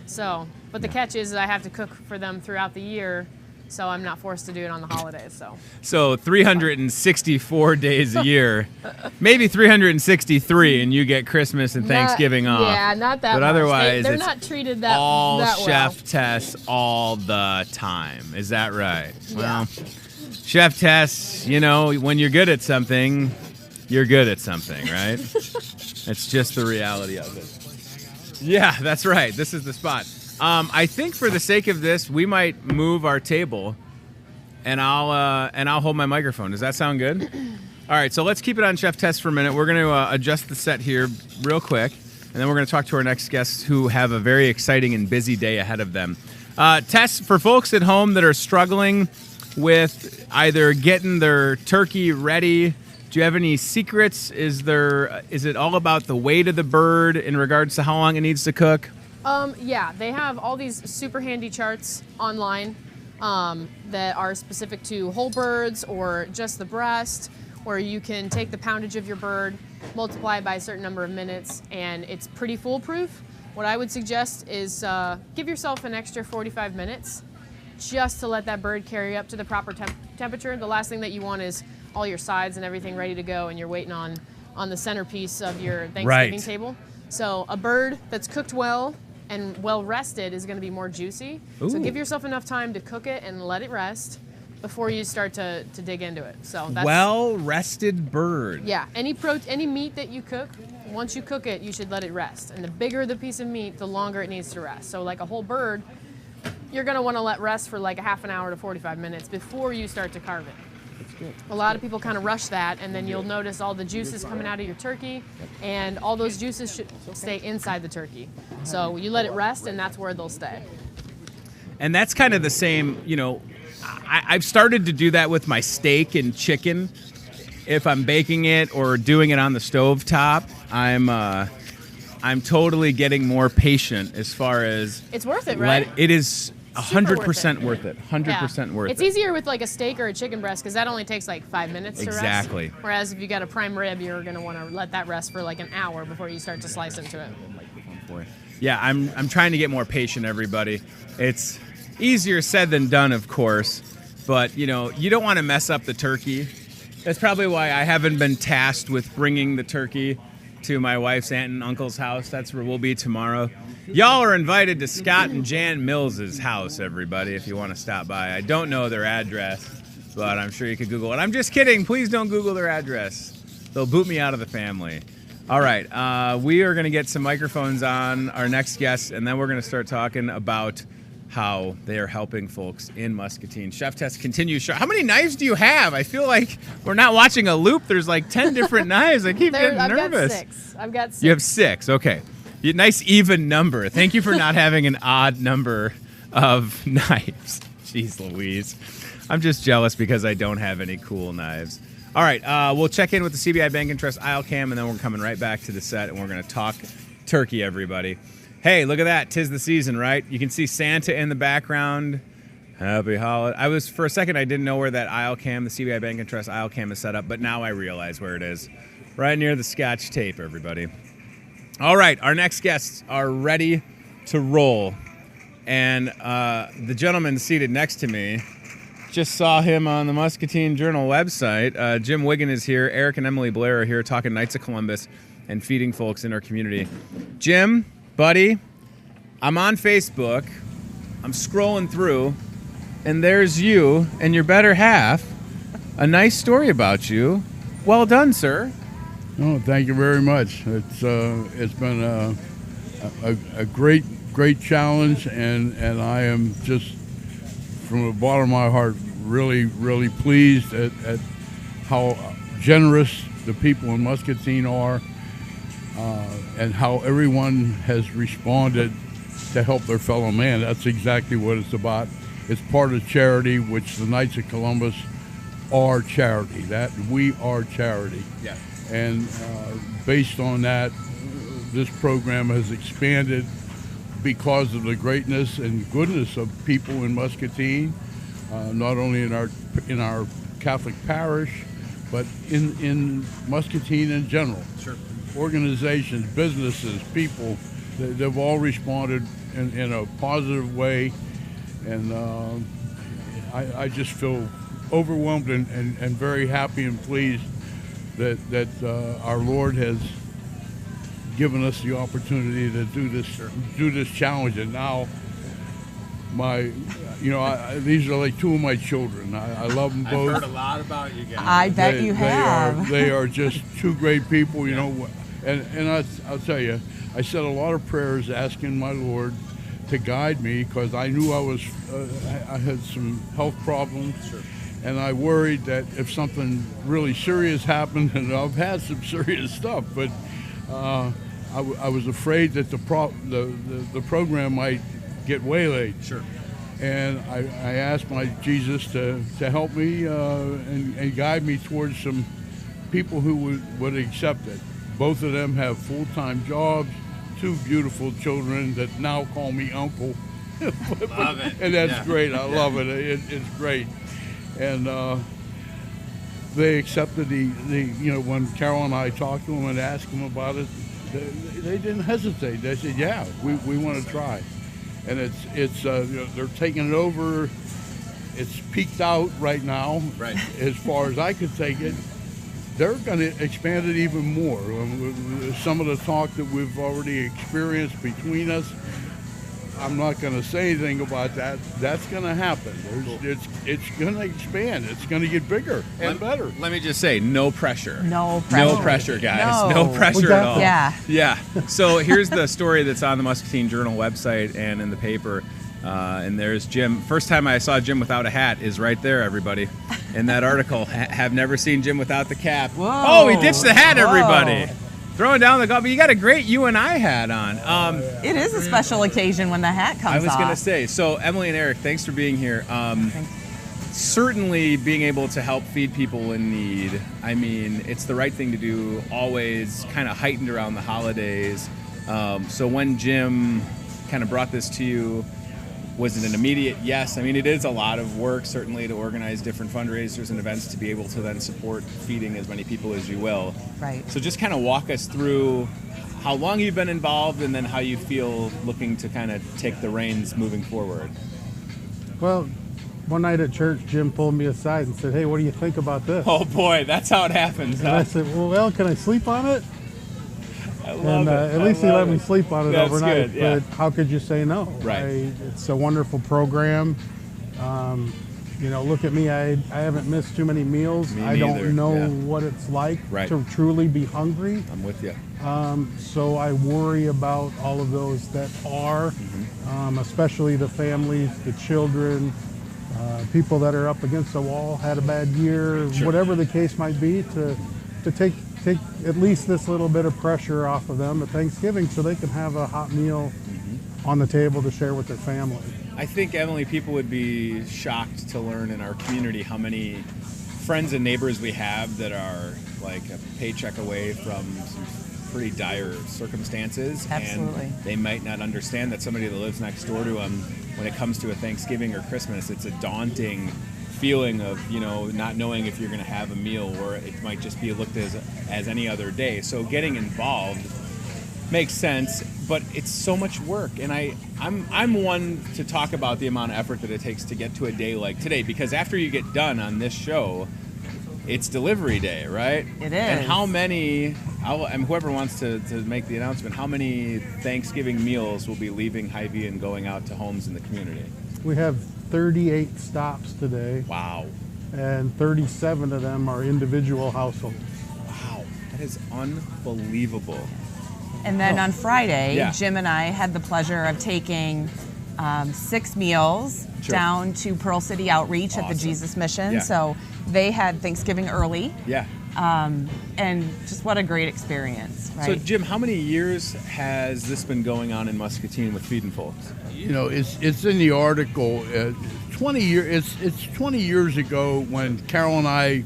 So, but the catch is I have to cook for them throughout the year, so I'm not forced to do it on the holidays. So 364 days a year, maybe 363, and you get Christmas and Thanksgiving off. Yeah, not that But much. otherwise, they're it's not treated that all that Chef well. Tess all the time. Is that right? Yeah. Well, Chef Tess, when you're good at something, you're good at something, right? It's just the reality of it. Yeah, that's right. This is the spot. I think for the sake of this, we might move our table, and I'll hold my microphone. Does that sound good? All right, so let's keep it on Chef Tess for a minute. We're going to adjust the set here real quick, and then we're going to talk to our next guests who have a very exciting and busy day ahead of them. Tess, for folks at home that are struggling with either getting their turkey ready, do you have any secrets? Is it all about the weight of the bird in regards to how long it needs to cook? Yeah, they have all these super handy charts online that are specific to whole birds or just the breast, where you can take the poundage of your bird, multiply it by a certain number of minutes, and it's pretty foolproof. What I would suggest is give yourself an extra 45 minutes just to let that bird carry up to the proper temperature. The last thing that you want is all your sides and everything ready to go, and you're waiting on the centerpiece of your Thanksgiving table. So a bird that's cooked well and well rested is going to be more juicy. Ooh. So give yourself enough time to cook it and let it rest before you start to dig into it. So that's well-rested bird. yeah. Any meat that you cook, once you cook it, you should let it rest. And the bigger the piece of meat, the longer it needs to rest. So like a whole bird, you're going to want to let rest for like a half an hour to 45 minutes before you start to carve it. A lot of people kind of rush that, and then you'll notice all the juices coming out of your turkey, and all those juices should stay inside the turkey. So you let it rest, and that's where they'll stay. And that's kind of the same, you know, I've started to do that with my steak and chicken. If I'm baking it or doing it on the stove top, I'm totally getting more patient as far as it's worth it, right? It is 100% worth it. 100% worth it. It's easier with like a steak or a chicken breast because that only takes like 5 minutes to rest. Exactly. Whereas if you got a prime rib, you're going to want to let that rest for like an hour before you start to slice into it. Yeah, I'm trying to get more patient, everybody. It's easier said than done, of course, but you know, you don't want to mess up the turkey. That's probably why I haven't been tasked with bringing the turkey to my wife's aunt and uncle's house. That's where we'll be tomorrow. Y'all are invited to Scott and Jan Mills's house, everybody, if you want to stop by. I don't know their address, but I'm sure you could Google it. I'm just kidding. Please don't Google their address. They'll boot me out of the family. All right, we are going to get some microphones on our next guest, and then we're going to start talking about how they are helping folks in Muscatine. Chef Test continues. How many knives do you have? I feel like we're not watching a loop. There's like 10 different knives. I keep getting nervous. I've got 6. You have 6. Okay. Nice even number. Thank you for not having an odd number of knives. Jeez Louise. I'm just jealous because I don't have any cool knives. All right. We'll check in with the CBI Bank and Trust aisle cam, and then we're coming right back to the set, and we're going to talk turkey, everybody. Hey, look at that. 'Tis the season, right? You can see Santa in the background. Happy holiday. For a second, I didn't know where that aisle cam, the CBI Bank and Trust aisle cam is set up, but now I realize where it is. Right near the Scotch tape, everybody. All right, our next guests are ready to roll. And the gentleman seated next to me, just saw him on the Muscatine Journal website. Jim Wiggin is here. Eric and Emily Blair are here talking Knights of Columbus and feeding folks in our community. Jim, buddy, I'm on Facebook. I'm scrolling through, and there's you and your better half. A nice story about you. Well done, sir. Oh, thank you very much. It's been a great challenge, and I am just from the bottom of my heart really pleased at how generous the people in Muscatine are, and how everyone has responded to help their fellow man. That's exactly what it's about. It's part of charity, which the Knights of Columbus are charity. That we are charity. Yeah. And based on that, this program has expanded because of the greatness and goodness of people in Muscatine, not only in our Catholic parish, but in Muscatine in general. Sure. Organizations, businesses, people, they've all responded in a positive way, and I just feel overwhelmed and very happy and pleased that our Lord has given us the opportunity to do this challenge. And now these are like 2 of my children. I love them both. I've heard a lot about you guys. I bet you have. They are just 2 great people, you know. And I'll tell you, I said a lot of prayers asking my Lord to guide me, because I knew I had some health problems. Sure. And I worried that if something really serious happened, and I've had some serious stuff, but I was afraid that the program might get waylaid. Sure. And I asked my Jesus to help me and guide me towards some people who would accept it. Both of them have full-time jobs, 2 beautiful children that now call me uncle. Love it. And that's great. I love it. It's great. And they accepted when Carol and I talked to them and asked them about it, they didn't hesitate. They said, yeah, we want to try. And it's they're taking it over. It's peaked out right now. Right. As far as I could take it. They're going to expand it even more. Some of the talk that we've already experienced between us, I'm not going to say anything about that. That's going to happen. It's going to expand. It's going to get bigger and better. Let me just say, no pressure. No pressure. No pressure, guys. No pressure at all. Yeah. Yeah. So here's the story that's on the Muscatine Journal website and in the paper. And there's Jim. First time I saw Jim without a hat is right there, everybody. In that article, have never seen Jim without the cap. Whoa. Oh, he ditched the hat, everybody. Whoa. Throwing down the golf. But you got a great UNI hat on. It is a special occasion when the hat comes I was off. going to say, so Emily and Eric, thanks for being here. Certainly being able to help feed people in need. I mean, it's the right thing to do, always kind of heightened around the holidays. So when Jim kind of brought this to you, was it an immediate yes? I mean, it is a lot of work, certainly, to organize different fundraisers and events to be able to then support feeding as many people as you will. Right. So just kind of walk us through how long you've been involved and then how you feel looking to kind of take the reins moving forward. Well, one night at church, Jim pulled me aside and said, "Hey, what do you think about this?" Oh boy, that's how it happens. And I said, "Well, can I sleep on it?" I love And it. at least he let me sleep on it That's overnight. good, yeah. But how could you say no? Right. It's a wonderful program. Look at me. I haven't missed too many meals. Me I neither, don't know yeah. what it's like Right. to truly be hungry. I'm with you. So I worry about all of those that are, especially the families, the children, people that are up against the wall, had a bad year, Sure. whatever the case might be, to take at least this little bit of pressure off of them at Thanksgiving so they can have a hot meal on the table to share with their family. I think, Emily, people would be shocked to learn in our community how many friends and neighbors we have that are like a paycheck away from some pretty dire circumstances. Absolutely. And they might not understand that somebody that lives next door to them, when it comes to a Thanksgiving or Christmas, it's a daunting feeling of, not knowing if you're going to have a meal, or it might just be looked as any other day. So getting involved makes sense, but it's so much work. And I'm one to talk about the amount of effort that it takes to get to a day like today, because after you get done on this show, it's delivery day, right? It is. And how many, and whoever wants to make the announcement, how many Thanksgiving meals will be leaving Hy-Vee and going out to homes in the community? We have 38 stops today, Wow. and 37 of them are individual households. Wow. That is unbelievable. And then on Friday, Yeah. Jim and I had the pleasure of taking 6 meals Sure. down to Pearl City Outreach at the Awesome. Jesus Mission. Yeah. So they had Thanksgiving early, Yeah. and just what a great experience, right? So, Jim, how many years has this been going on in Muscatine with Feeding Folks? It's in the article. 20 years. It's 20 years ago when Carol and I,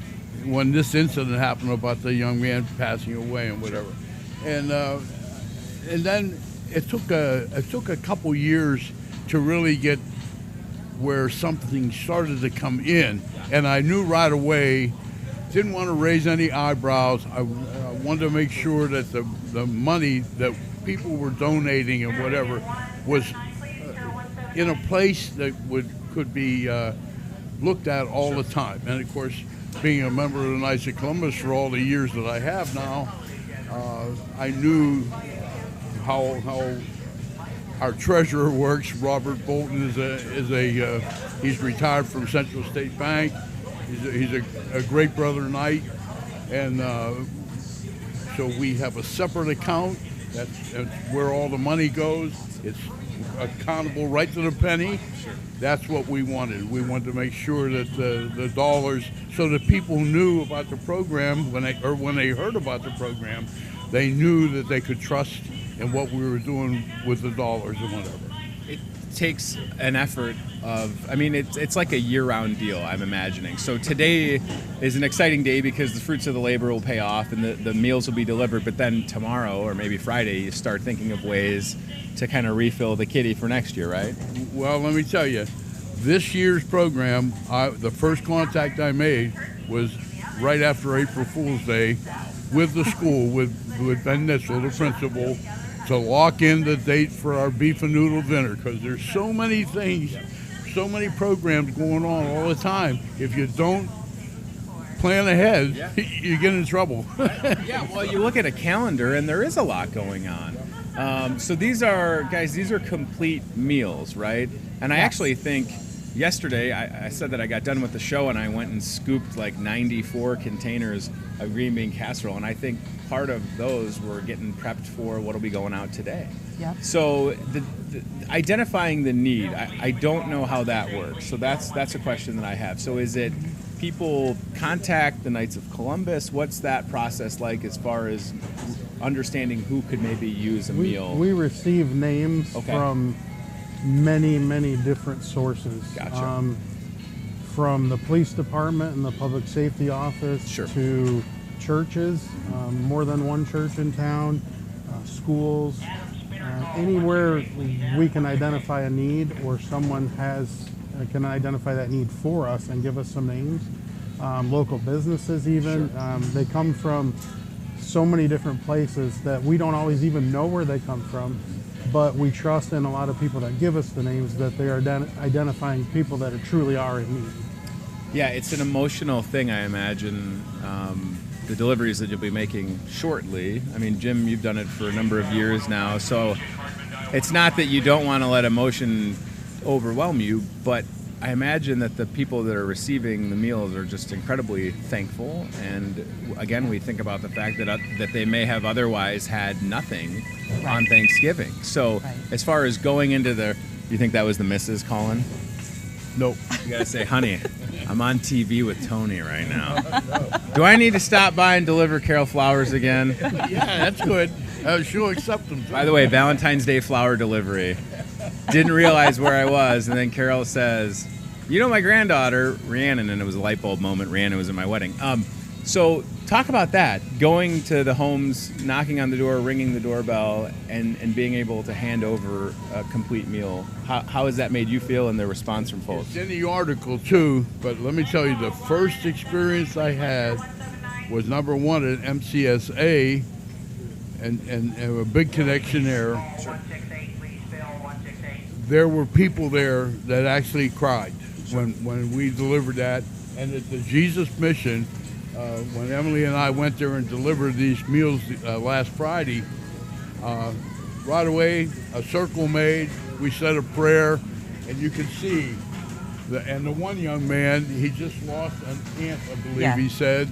when this incident happened about the young man passing away and whatever, and then it took a couple years to really get where something started to come in, and I knew right away. Didn't want to raise any eyebrows. I wanted to make sure that the money that people were donating and whatever was in a place that could be looked at all the time. And of course, being a member of the Knights of Columbus for all the years that I have now, I knew how our treasurer works. Robert Bolton he's retired from Central State Bank. He's a great brother Knight, and so we have a separate account. That's where all the money goes. It's accountable right to the penny. That's what we wanted. We wanted to make sure that the dollars, so that people knew about the program when they heard about the program, they knew that they could trust in what we were doing with the dollars and whatever. It takes an effort it's like a year-round deal, I'm imagining. So today is an exciting day because the fruits of the labor will pay off and the meals will be delivered, but then tomorrow or maybe Friday you start thinking of ways to kind of refill the kitty for next year, right? Well, let me tell you, this year's program, the first contact I made was right after April Fool's Day with the school, with Ben Nitzel, the principal, to lock in the date for our beef and noodle dinner, because there's so many things, so many programs going on all the time. If you don't plan ahead, you get in trouble. Yeah, well, you look at a calendar and there is a lot going on. So these are complete meals, right? And I actually think yesterday I said that I got done with the show and I went and scooped like 94 containers of green bean casserole, and I think part of those were getting prepped for what'll be going out today. Yep. So the identifying the need, I don't know how that works. So that's a question that I have. So is it people contact the Knights of Columbus? What's that process like as far as understanding who could maybe use a meal? We receive names from many different sources. Gotcha. From the police department and the public safety office to churches, more than one church in town, schools, anywhere we can identify a need or someone can identify that need for us and give us some names. Local businesses even, they come from so many different places that we don't always even know where they come from, but we trust in a lot of people that give us the names that they are identifying people that truly are in need. Yeah, it's an emotional thing, I imagine. The deliveries that you'll be making shortly. I mean, Jim, you've done it for a number of years now, so it's not that you don't want to let emotion overwhelm you, but I imagine that the people that are receiving the meals are just incredibly thankful. And again, we think about the fact that they may have otherwise had nothing on Thanksgiving. So as far as going into you think that was the missus calling? Nope. You gotta say, honey, I'm on TV with Tony right now. Do I need to stop by and deliver Carol flowers again? Yeah, that's good. She'll accept them. By the way, Valentine's Day flower delivery. Didn't realize where I was, and then Carol says, you know my granddaughter, Rhiannon, and it was a light bulb moment. Rhiannon was at my wedding. So talk about that, going to the homes, knocking on the door, ringing the doorbell, and being able to hand over a complete meal. How has that made you feel and the response from folks? It's in the article too, but let me tell you, the first experience I had was number one at MCSA, and a big connection there. There were people there that actually cried when we delivered that. And at the Jesus Mission, when Emily and I went there and delivered these meals last Friday, right away a circle made, we said a prayer, and you could see, the one young man, he just lost an aunt, I believe he said,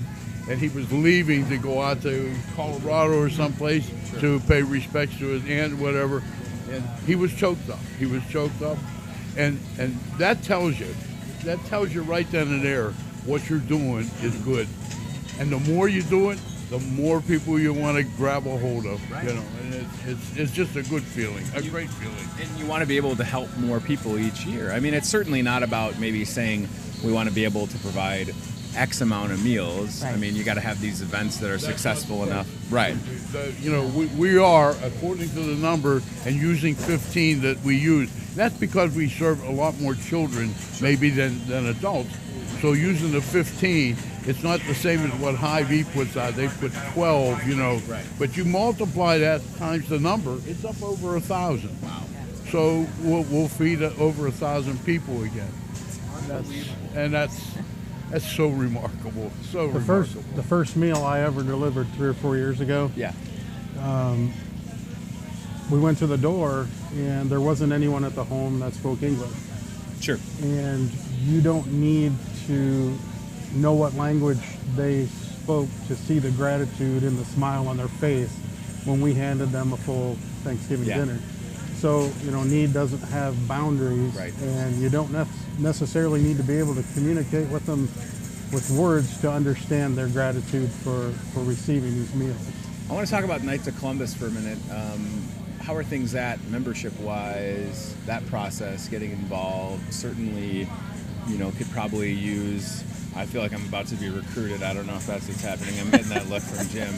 and he was leaving to go out to Colorado or someplace to pay respects to his aunt or whatever, and he was choked up. He was choked up, and that tells you right then and there what you're doing is good. And the more you do it, the more people you want to grab a hold of, you know, and it's just a good feeling, a great feeling. And you want to be able to help more people each year. I mean, it's certainly not about maybe saying we want to be able to provide X amount of meals. I mean, you got to have these events that are successful enough. Right. You know, we are, according to the number, and using 15 that we use, that's because we serve a lot more children maybe than adults. So using the 15, it's not the same as what Hy-Vee puts out. They put 12, you know. Right. But you multiply that times the number, it's up over 1,000. Wow. So we'll feed over 1,000 people again. That's so remarkable. So remarkable. The first meal I ever delivered 3 or 4 years ago. Yeah. We went to the door and there wasn't anyone at the home that spoke English. Sure. And you don't need to know what language they spoke to see the gratitude and the smile on their face when we handed them a full Thanksgiving dinner. So, you know, need doesn't have boundaries, and you don't necessarily need to be able to communicate with them with words to understand their gratitude for receiving these meals. I want to talk about Knights of Columbus for a minute. How are things at membership-wise, that process, getting involved? Certainly, you know, could probably use, I feel like I'm about to be recruited. I don't know if that's what's happening. I'm getting that look from Jim.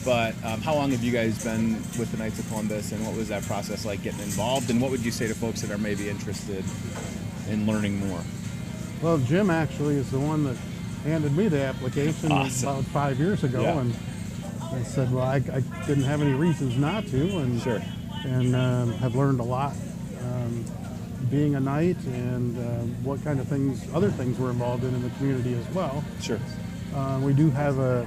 But how long have you guys been with the Knights of Columbus, and what was that process like getting involved? And what would you say to folks that are maybe interested in learning more? Well, Jim actually is the one that handed me the application about 5 years ago, and I said, well, I didn't have any reasons not to, and have learned a lot being a Knight, and what kind of things, other things we're involved in the community as well. Sure. We do have a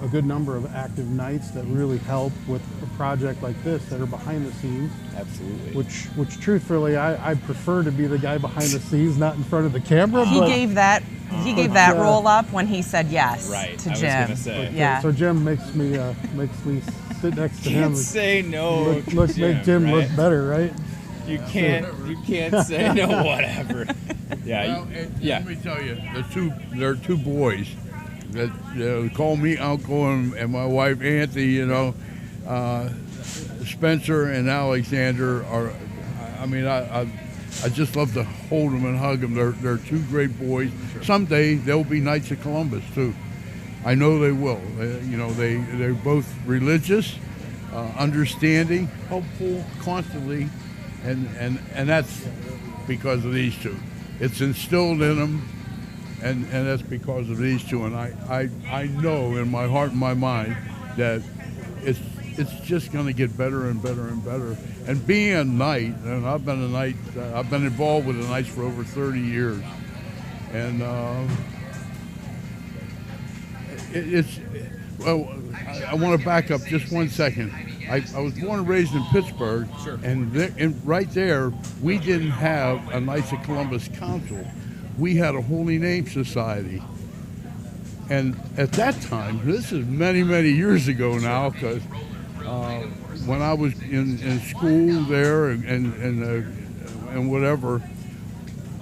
a good number of active nights that really help with a project like this that are behind the scenes. Absolutely. Which truthfully, I prefer to be the guy behind the scenes, not in front of the camera. He but, gave that roll up when he said yes to Jim. I was gonna say. Yeah. So Jim makes me sit next to him. Can't say no. Make Jim right? look better, right? You can't say no. Whatever. Yeah. Well, let me tell you, there are two boys that call me uncle, and my wife Auntie. You know, Spencer and Alexander are. I mean, I just love to hold them and hug them. They're two great boys. Sure. Someday they'll be Knights of Columbus too. I know they will. You know, they're both religious, understanding, helpful, constantly, and that's because of these two. It's instilled in them, and that's because of these two. And I know in my heart and my mind that it's just going to get better and better and better. And being a Knight, and I've been a Knight, I've been involved with the Knights for over 30 years, and well, I want to back up just 1 second. I was born and raised in Pittsburgh, sure. And right there, we didn't have a Knights of Columbus Council. We had a Holy Name Society. And at that time, this is many, many years ago now, because when I was in school there and whatever,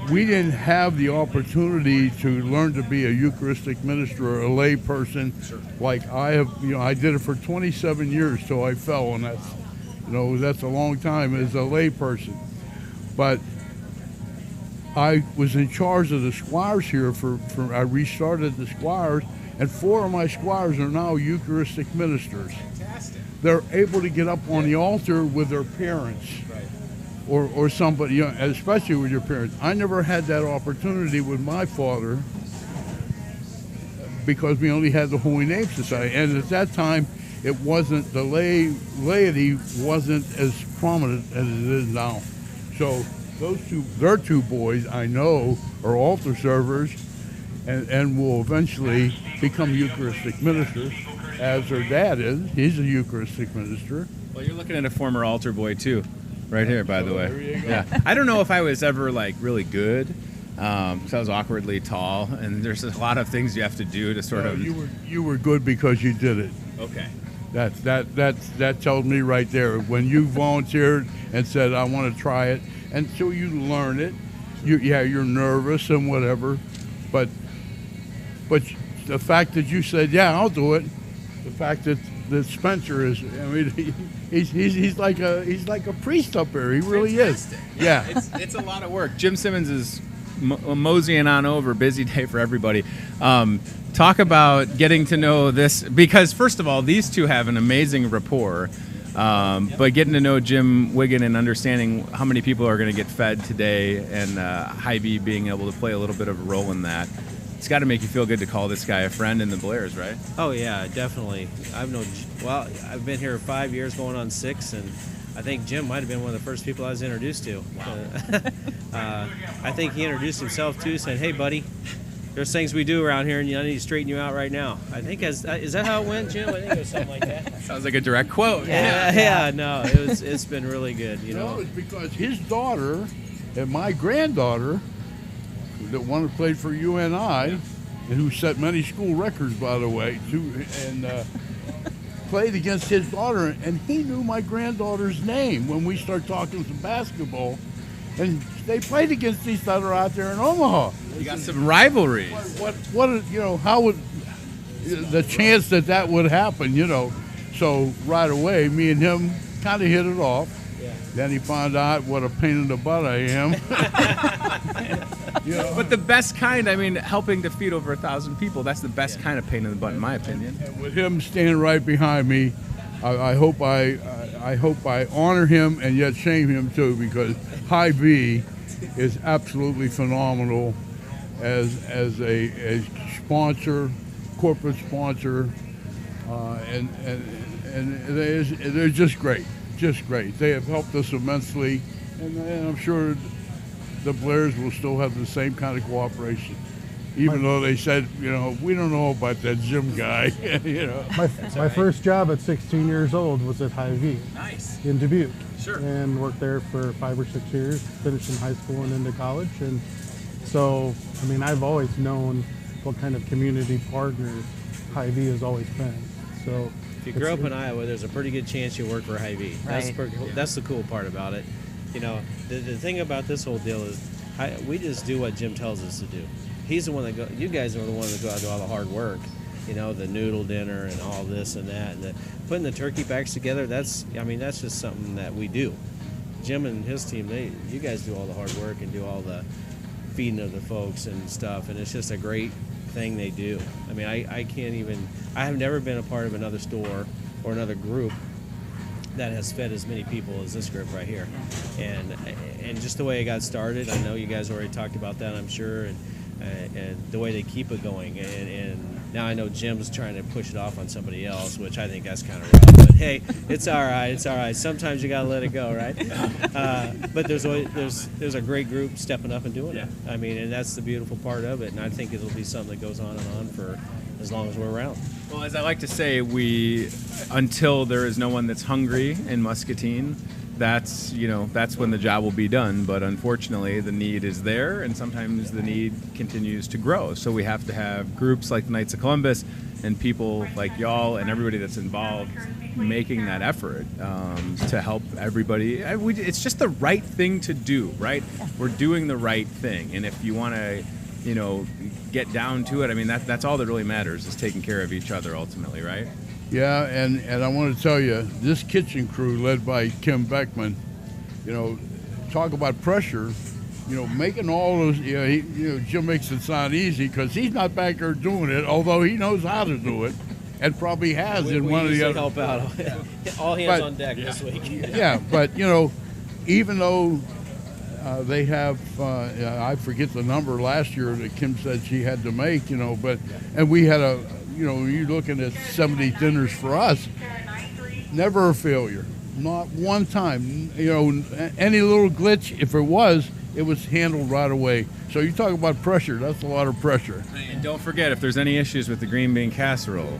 we didn't have the opportunity to learn to be a Eucharistic minister or a lay person. Sure. Like I have. You know, I did it for 27 years till I fell, and that's a long time as a lay person. But I was in charge of the squires here I restarted the squires, and 4 of my squires are now Eucharistic ministers. Fantastic. They're able to get up on the altar with their parents. Right. Or somebody, you know, especially with your parents. I never had that opportunity with my father because we only had the Holy Name Society, and at that time, it wasn't the laity wasn't as prominent as it is now. So their two boys I know are altar servers, and will eventually become Eucharistic ministers, as their dad is. He's a Eucharistic minister. Well, you're looking at a former altar boy too. Right here, by the way. Yeah, I don't know if I was ever like really good, because I was awkwardly tall, and there's a lot of things you have to do to sort of. You were good because you did it. Okay. That tells me right there. When you volunteered and said I want to try it, and so you learn it. You're nervous and whatever, but the fact that you said I'll do it, the fact that Spencer is, I mean, he's like a priest up there. He really Fantastic. is. Yeah. It's a lot of work. Jim Simmons is moseying on over. Busy day for everybody. Talk about getting to know this, because first of all, these two have an amazing rapport. But getting to know Jim Wiggin and understanding how many people are going to get fed today, and Hy-Vee being able to play a little bit of a role in that. It's got to make you feel good to call this guy a friend in the Blairs, right? Oh yeah, definitely. I've been here 5 years, going on 6, and I think Jim might have been one of the first people I was introduced to. Wow. I think he introduced himself too, saying, "Hey, buddy, there's things we do around here, and I need to straighten you out right now." I think is that how it went, Jim? I think it was something like that. Sounds like a direct quote. Yeah. No, it's been really good. You know, it's because his daughter and my granddaughter, the one who played for UNI, and who set many school records, by the way, played against his daughter, and he knew my granddaughter's name when we started talking some basketball, and they played against each other out there in Omaha. You got some rivalries. How would the chance that would happen, So right away, me and him kind of hit it off. Yeah. Then he found out what a pain in the butt I am. But the best kind, I mean, helping to feed over 1,000 people, that's the best kind of pain in the butt, in my opinion. And with him standing right behind me, I hope I honor him and yet shame him too, because Hy-Vee is absolutely phenomenal as a sponsor, corporate sponsor, and they're just great. They have helped us immensely, and I'm sure the Blairs will still have the same kind of cooperation. even though they said, we don't know about that gym guy. My first job at 16 years old was at Hy-Vee. Nice. In Dubuque. Sure. And worked there for 5 or 6 years, finished in high school and into college. And so, I've always known what kind of community partners Hy-Vee has always been. So if you grow up in Iowa, there's a pretty good chance you work for Hy-Vee. Right. That's the cool part about it. The thing about this whole deal is we just do what Jim tells us to do. He's the one that you guys are the one that go out and do all the hard work. The noodle dinner and all this and that, and putting the turkey backs together. That's just something that we do. Jim and his team, you guys do all the hard work and do all the feeding of the folks and stuff, and it's just a great thing they do. I have never been a part of another store or another group that has fed as many people as this group right here, and just the way it got started. I know you guys already talked about that, I'm sure, and the way they keep it going, and now I know Jim's trying to push it off on somebody else, which I think that's kind of rough. But hey, it's all right. Sometimes you gotta let it go, right? But there's a great group stepping up and doing it. And that's the beautiful part of it. And I think it'll be something that goes on and on for as long as we're around. Well, as I like to say, until there is no one that's hungry in Muscatine, that's when the job will be done. But unfortunately, the need is there, and sometimes the need continues to grow. So we have to have groups like the Knights of Columbus and people like y'all and everybody that's involved making that effort to help everybody. It's just the right thing to do, right? We're doing the right thing, and if you want to, get down to it, that's all that really matters, is taking care of each other ultimately, right? Yeah, and I want to tell you, this kitchen crew led by Kim Beckman, talk about pressure, making all those, Jim makes it sound easy because he's not back there doing it, although he knows how to do it and probably has in one of the other. Help out. All hands on deck this week. Yeah, but, even though they have, I forget the number last year that Kim said she had to make, and we had you're looking at 70 dinners for us, never a failure, not one time. Any little glitch, if it was handled right away. So you talk about pressure, that's a lot of pressure. And don't forget, if there's any issues with the green bean casserole,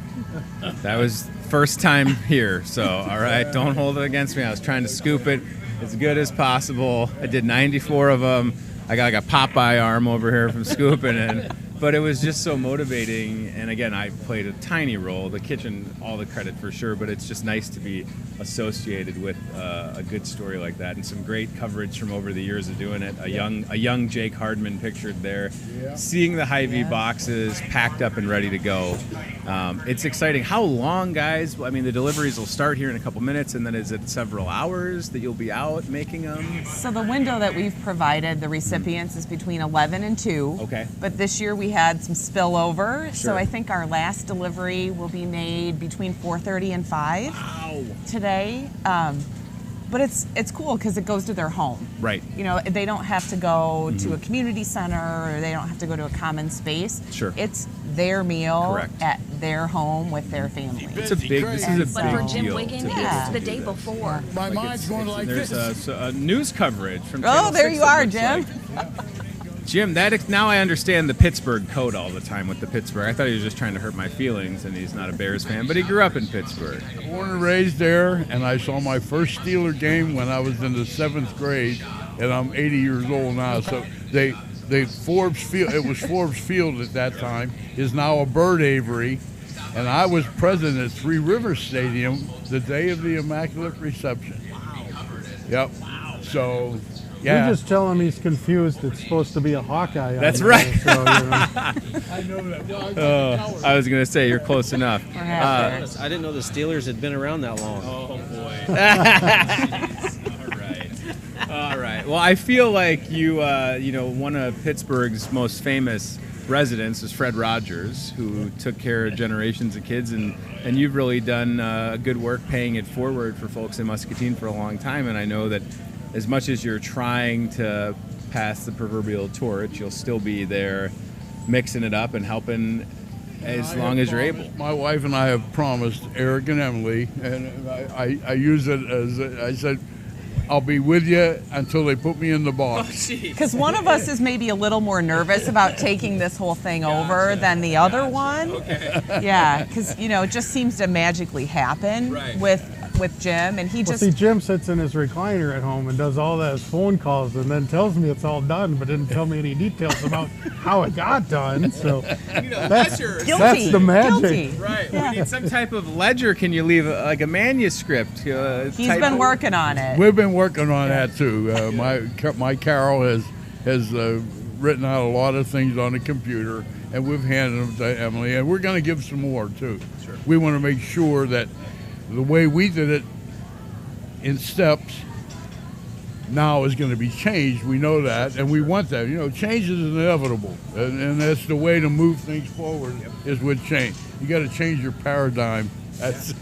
that was first time here, so all right, don't hold it against me. I was trying to scoop it as good as possible. I did 94 of them. I got like a Popeye arm over here from scooping it. But it was just so motivating, and again, I played a tiny role. The kitchen, all the credit for sure, but it's just nice to be associated with a good story like that, and some great coverage from over the years of doing it. A young Jake Hardman pictured there, seeing the Hy-Vee boxes packed up and ready to go. It's exciting. How long, guys? The deliveries will start here in a couple minutes, and then is it several hours that you'll be out making them? So the window that we've provided the recipients is between 11 and 2. Okay. But this year we had some spillover, Sure. so I think our last delivery will be made between 4:30 and 5 today. But it's cool because it goes to their home. Right. They don't have to go to a community center, or they don't have to go to a common space. Sure. It's their meal Correct. at their home with their family. This is a big But for Jim deal. Wiggin, Yeah. it's the day before. My mind's going like There's this. a news coverage from Oh, Channel there 6, you it are, looks Jim. like. Jim, now I understand the Pittsburgh code all the time with the Pittsburgh. I thought he was just trying to hurt my feelings, and he's not a Bears fan, but he grew up in Pittsburgh. Born and raised there, and I saw my first Steeler game when I was in the 7th grade, and I'm 80 years old now. So they Forbes Field, it was Forbes Field at that time, is now a Bird Avery, and I was present at Three Rivers Stadium the day of the Immaculate Reception. Yep. So. Yeah. You just tell him he's confused. It's supposed to be a Hawkeye. That's right. So, I know that. Well, I was going to say, you're close enough. I didn't know the Steelers had been around that long. Oh, boy. All right. Well, I feel like one of Pittsburgh's most famous residents is Fred Rogers, who took care of generations of kids, and you've really done good work paying it forward for folks in Muscatine for a long time, and I know that as much as you're trying to pass the proverbial torch, you'll still be there mixing it up and helping as long as you're able. My wife and I have promised Eric and Emily, and I use it as I said, I'll be with you until they put me in the box. Because one of us is maybe a little more nervous about taking this whole thing over than the other one. Okay. Yeah, because it just seems to magically happen with Jim, and he just see, Jim sits in his recliner at home and does all those phone calls, and then tells me it's all done, but didn't tell me any details about how it got done. So that's the magic. Guilty. Right. We need some type of ledger. Can you leave like a manuscript? He's been working on it. We've been working on that too. My Carol has written out a lot of things on the computer, and we've handed them to Emily, and we're going to give some more too. Sure. We want to make sure that the way we did it in steps now is going to be changed. We know that, and we want that. Change is inevitable, and that's the way to move things forward is with change. You got to change your paradigm. That's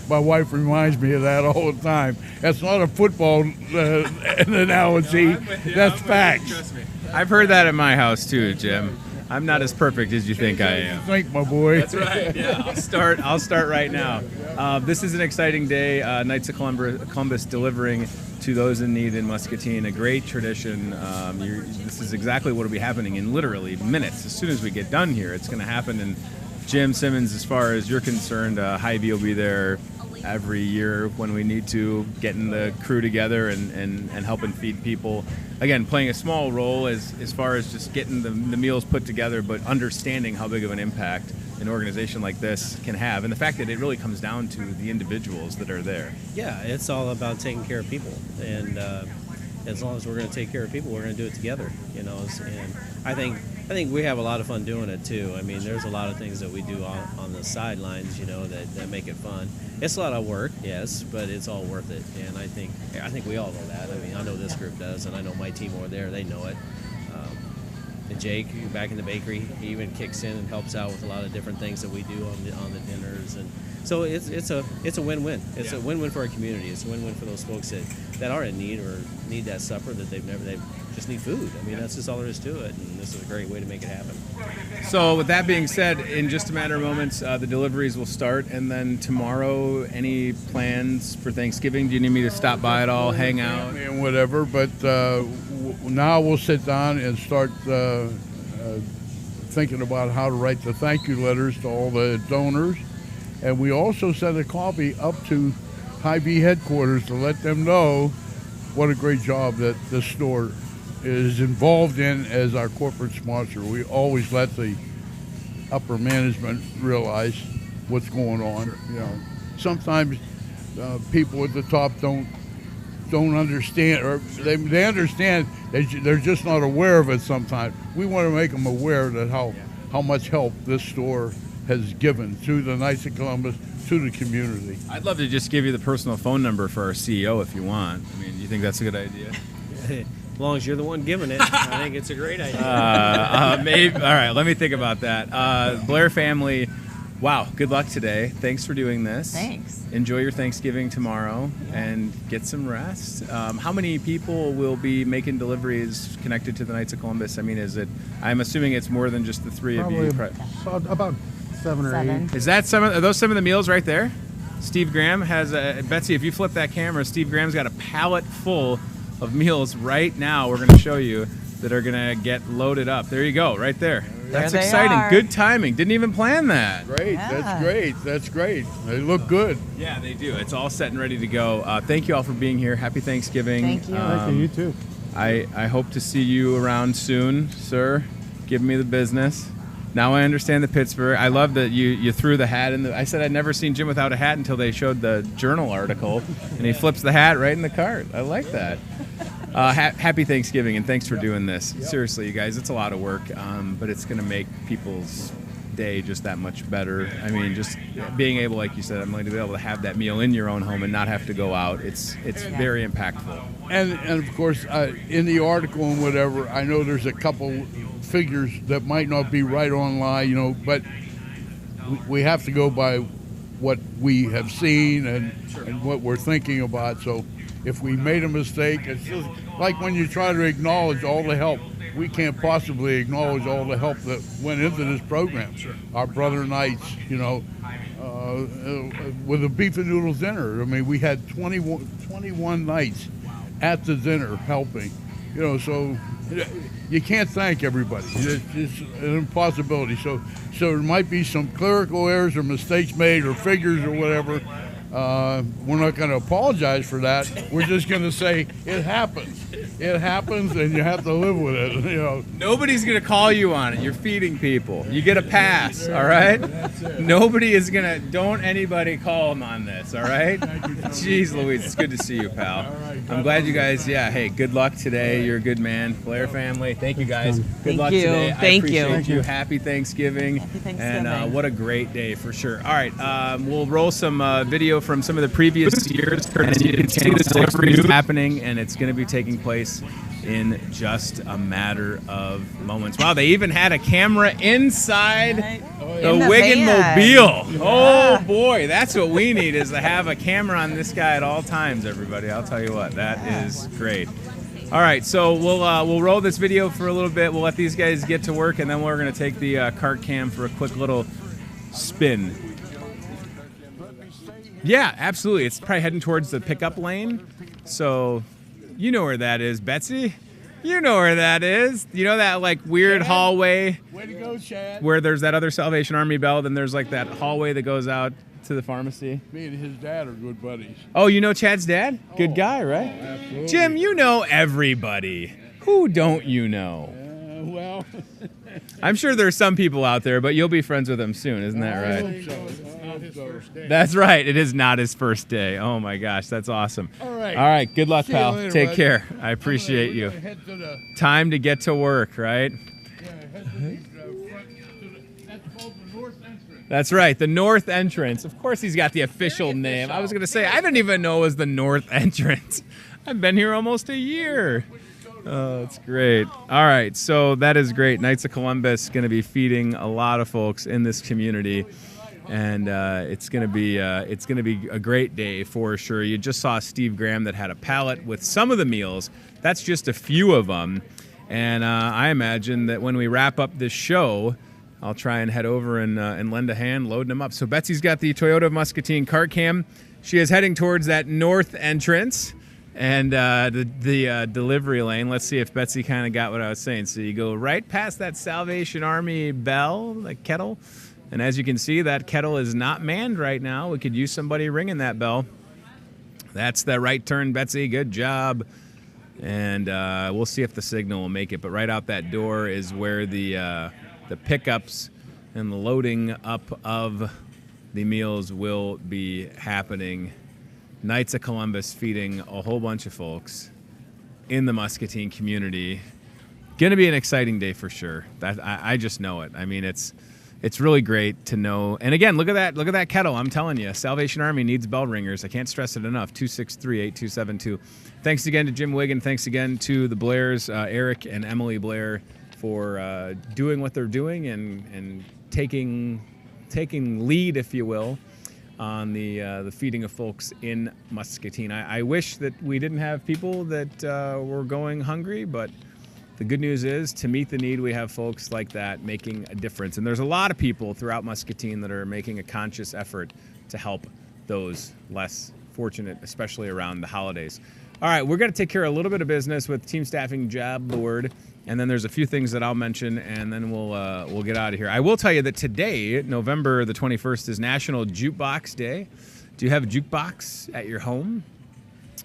my wife reminds me of that all the time. That's not a football analogy. That's facts. Trust me. I've heard that at my house too, Jim. I'm not as perfect as you think I am. Think, my boy. That's right. Yeah, I'll start right now. This is an exciting day. Knights of Columbus delivering to those in need in Muscatine. A great tradition. This is exactly what will be happening in literally minutes. As soon as we get done here, it's going to happen. And Jim Simmons, as far as you're concerned, Hy-Vee will be there every year when we need to, getting the crew together and helping feed people. Again, playing a small role as far as just getting the meals put together, but understanding how big of an impact an organization like this can have, and the fact that it really comes down to the individuals that are there. Yeah, it's all about taking care of people, and as long as we're going to take care of people, we're going to do it together. And I think we have a lot of fun doing it too. I mean, there's a lot of things that we do on the sidelines, that make it fun. It's a lot of work, yes, but it's all worth it. And I think we all know that. I mean, I know this group does, and I know my team over there, they know it. And Jake, back in the bakery, he even kicks in and helps out with a lot of different things that we do on the dinners, and so it's a win-win. It's a win-win for our community. It's a win-win for those folks that are in need or need that supper that they just need food. I mean, that's just all there is to it, and this is a great way to make it happen. So with that being said, in just a matter of moments, the deliveries will start, and then tomorrow, any plans for Thanksgiving? Do you need me to stop by at all, hang out? And whatever, but now we'll sit down and start thinking about how to write the thank you letters to all the donors. And we also sent a copy up to Hy-Vee headquarters to let them know what a great job that this store is involved in as our corporate sponsor. We always let the upper management realize what's going on. Sometimes people at the top don't understand, or they understand, they're just not aware of it sometimes. We want to make them aware that how much help this store has given to the Knights of Columbus, to the community. I'd love to just give you the personal phone number for our CEO if you want. I mean, do you think that's a good idea? As long as you're the one giving it, I think it's a great idea. Maybe. All right, let me think about that. Blair family, wow, good luck today. Thanks for doing this. Thanks. Enjoy your Thanksgiving tomorrow and get some rest. How many people will be making deliveries connected to the Knights of Columbus? I mean, I'm assuming it's more than just the three of you. About 7 or 8. Is that are those some of the meals right there? Steve Graham has Betsy, if you flip that camera, Steve Graham's got a pallet full of meals right now we're going to show you that are going to get loaded up. There you go, right there. That's exciting. Good timing. Didn't even plan that. Great. Yeah. That's great. They look good. Yeah, they do. It's all set and ready to go. Thank you all for being here. Happy Thanksgiving. Thank you. Thank you. You too. I hope to see you around soon, sir. Give me the business. Now I understand the Pittsburgh. I love that you threw the hat in. I said I'd never seen Jim without a hat until they showed the Journal article, and he flips the hat right in the cart. I like that. Happy Thanksgiving, and thanks for doing this. Yep. Seriously, you guys, it's a lot of work, but it's going to make people's day just that much better. I mean, just being able, like you said, Emily, to be able to have that meal in your own home and not have to go out, it's very impactful. And of course, in the article and whatever, I know there's a couple figures that might not be right online, but we have to go by what we have seen and what we're thinking about. So if we made a mistake, it's just like when you try to acknowledge all the help. We can't possibly acknowledge all the help that went into this program. Sure. Our brother Knights, with a beef and noodles dinner. I mean, we had 21 Knights at the dinner helping. So you can't thank everybody. It's an impossibility. So there might be some clerical errors or mistakes made or figures or whatever. We're not going to apologize for that. We're just going to say it happens. It happens, and you have to live with it. Nobody's going to call you on it. You're feeding people. You get a pass, all right? Nobody is going to, don't anybody call them on this, all right? Jeez Louise, it's good to see you, pal. I'm glad you guys, hey, good luck today. You're a good man. Blair family, thank you guys. Good luck today. I appreciate you. Happy Thanksgiving. Happy Thanksgiving. And what a great day for sure. All right, we'll roll some video from some of the previous years. And you can see the delivery is happening, and it's going to be taking place in just a matter of moments. Wow, they even had a camera inside the Wigan Mobile. Yeah. Oh boy, that's what we need, is to have a camera on this guy at all times, everybody. I'll tell you what, that is great. All right, so we'll roll this video for a little bit. We'll let these guys get to work, and then we're going to take the cart cam for a quick little spin. Yeah, absolutely. It's probably heading towards the pickup lane. So you know where that is, Betsy. You know where that is. You know that like weird hallway Way to go, Chad. where there's that other Salvation Army bell, then there's like that hallway that goes out to the pharmacy. Me and his dad are good buddies. Oh, you know Chad's dad? Good guy, right? Absolutely. Jim, you know everybody. Who don't you know? Well, I'm sure there's some people out there, but you'll be friends with him soon, isn't that right? That's right. It is not his first day. Oh my gosh, that's awesome. All right. All right. Good luck, See you pal. later, Take bud. care. I appreciate you. Head to the, Time to get to work, right? head to the front, that's called the north entrance. That's right. The north entrance. Of course, he's got the official name. I was going to say, I didn't even know it was the north entrance. I've been here almost a year. Oh, that's great. All right, so that is great. Knights of Columbus going to be feeding a lot of folks in this community, and it's going to be a great day for sure. You just saw Steve Graham that had a pallet with some of the meals. That's just a few of them, and I imagine that when we wrap up this show, I'll try and head over and lend a hand loading them up. So Betsy's got the Toyota of Muscatine cart cam. She is heading towards that north entrance. And the delivery lane. Let's see if Betsy kind of got what I was saying. So you go right past that Salvation Army bell, the kettle. And as you can see, that kettle is not manned right now. We could use somebody ringing that bell. That's the right turn, Betsy. Good job. And we'll see if the signal will make it. But right out that door is where the pickups and the loading up of the meals will be happening. Knights of Columbus feeding a whole bunch of folks in the Muscatine community. Going to be an exciting day for sure. That I just know it. I mean, it's really great to know. And again, look at that kettle. I'm telling you, Salvation Army needs bell ringers. I can't stress it enough. 263-8272. Thanks again to Jim Wigan. Thanks again to the Blairs, Eric and Emily Blair, for doing what they're doing and taking lead, if you will, on the feeding of folks in Muscatine. I wish that we didn't have people that were going hungry, but the good news is, to meet the need, we have folks like that making a difference. And there's a lot of people throughout Muscatine that are making a conscious effort to help those less fortunate, especially around the holidays. All right, we're going to take care of a little bit of business with Team Staffing Job Board, and then there's a few things that I'll mention, and then we'll get out of here. I will tell you that today, November the 21st, is National Jukebox Day. Do you have a jukebox at your home?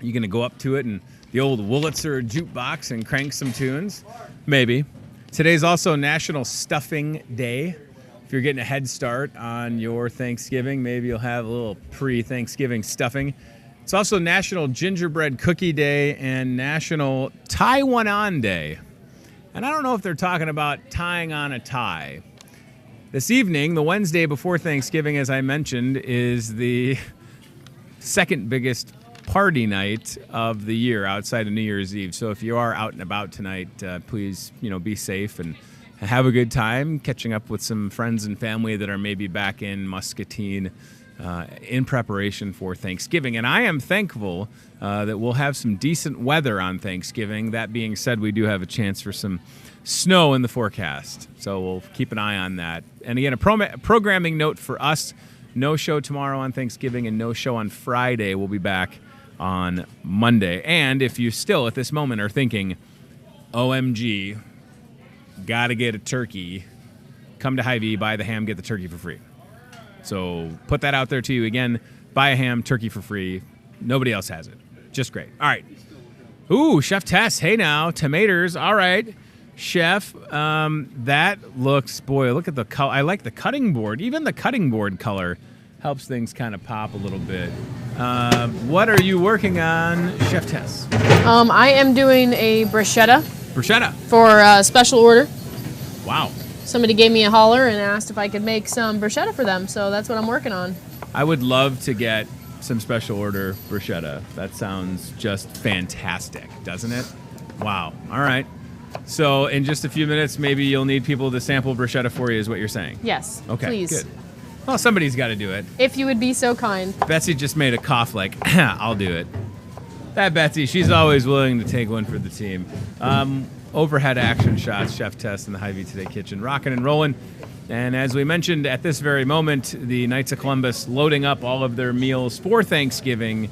You going to go up to it and the old Wurlitzer jukebox and crank some tunes? Maybe. Today's also National Stuffing Day. If you're getting a head start on your Thanksgiving, maybe you'll have a little pre-Thanksgiving stuffing. It's also National Gingerbread Cookie Day and National Tie One On Day. And I don't know if they're talking about tying on a tie. This evening, the Wednesday before Thanksgiving, as I mentioned, is the second biggest party night of the year outside of New Year's Eve. So if you are out and about tonight, please, be safe and have a good time catching up with some friends and family that are maybe back in Muscatine in preparation for Thanksgiving. And I am thankful that we'll have some decent weather on Thanksgiving. That being said, we do have a chance for some snow in the forecast, so we'll keep an eye on that. And again, a programming note for us: no show tomorrow on Thanksgiving and no show on Friday. We'll be back on Monday. And if you still at this moment are thinking, OMG, gotta get a turkey, come to Hy-Vee, buy the ham, get the turkey for free. So put that out there to you again. Buy a ham, turkey for free. Nobody else has it. Just great. All right. Ooh, Chef Tess. Hey now, tomatoes. All right. Chef, that looks, boy, look at the color. I like the cutting board. Even the cutting board color helps things kind of pop a little bit. What are you working on, Chef Tess? I am doing a bruschetta. Bruschetta. For a special order. Wow. Somebody gave me a holler and asked if I could make some bruschetta for them, so that's what I'm working on. I would love to get some special order bruschetta. That sounds just fantastic, doesn't it? Wow. All right. So in just a few minutes, maybe you'll need people to sample bruschetta for you, is what you're saying? Yes. Okay, please. good. Well, somebody's got to do it. If you would be so kind. Betsy just made a cough like, I'll do it. That Betsy, she's always willing to take one for the team. Overhead action shots, Chef Tess in the Hy-Vee Today kitchen, rocking and rolling. And as we mentioned, at this very moment, the Knights of Columbus loading up all of their meals for Thanksgiving.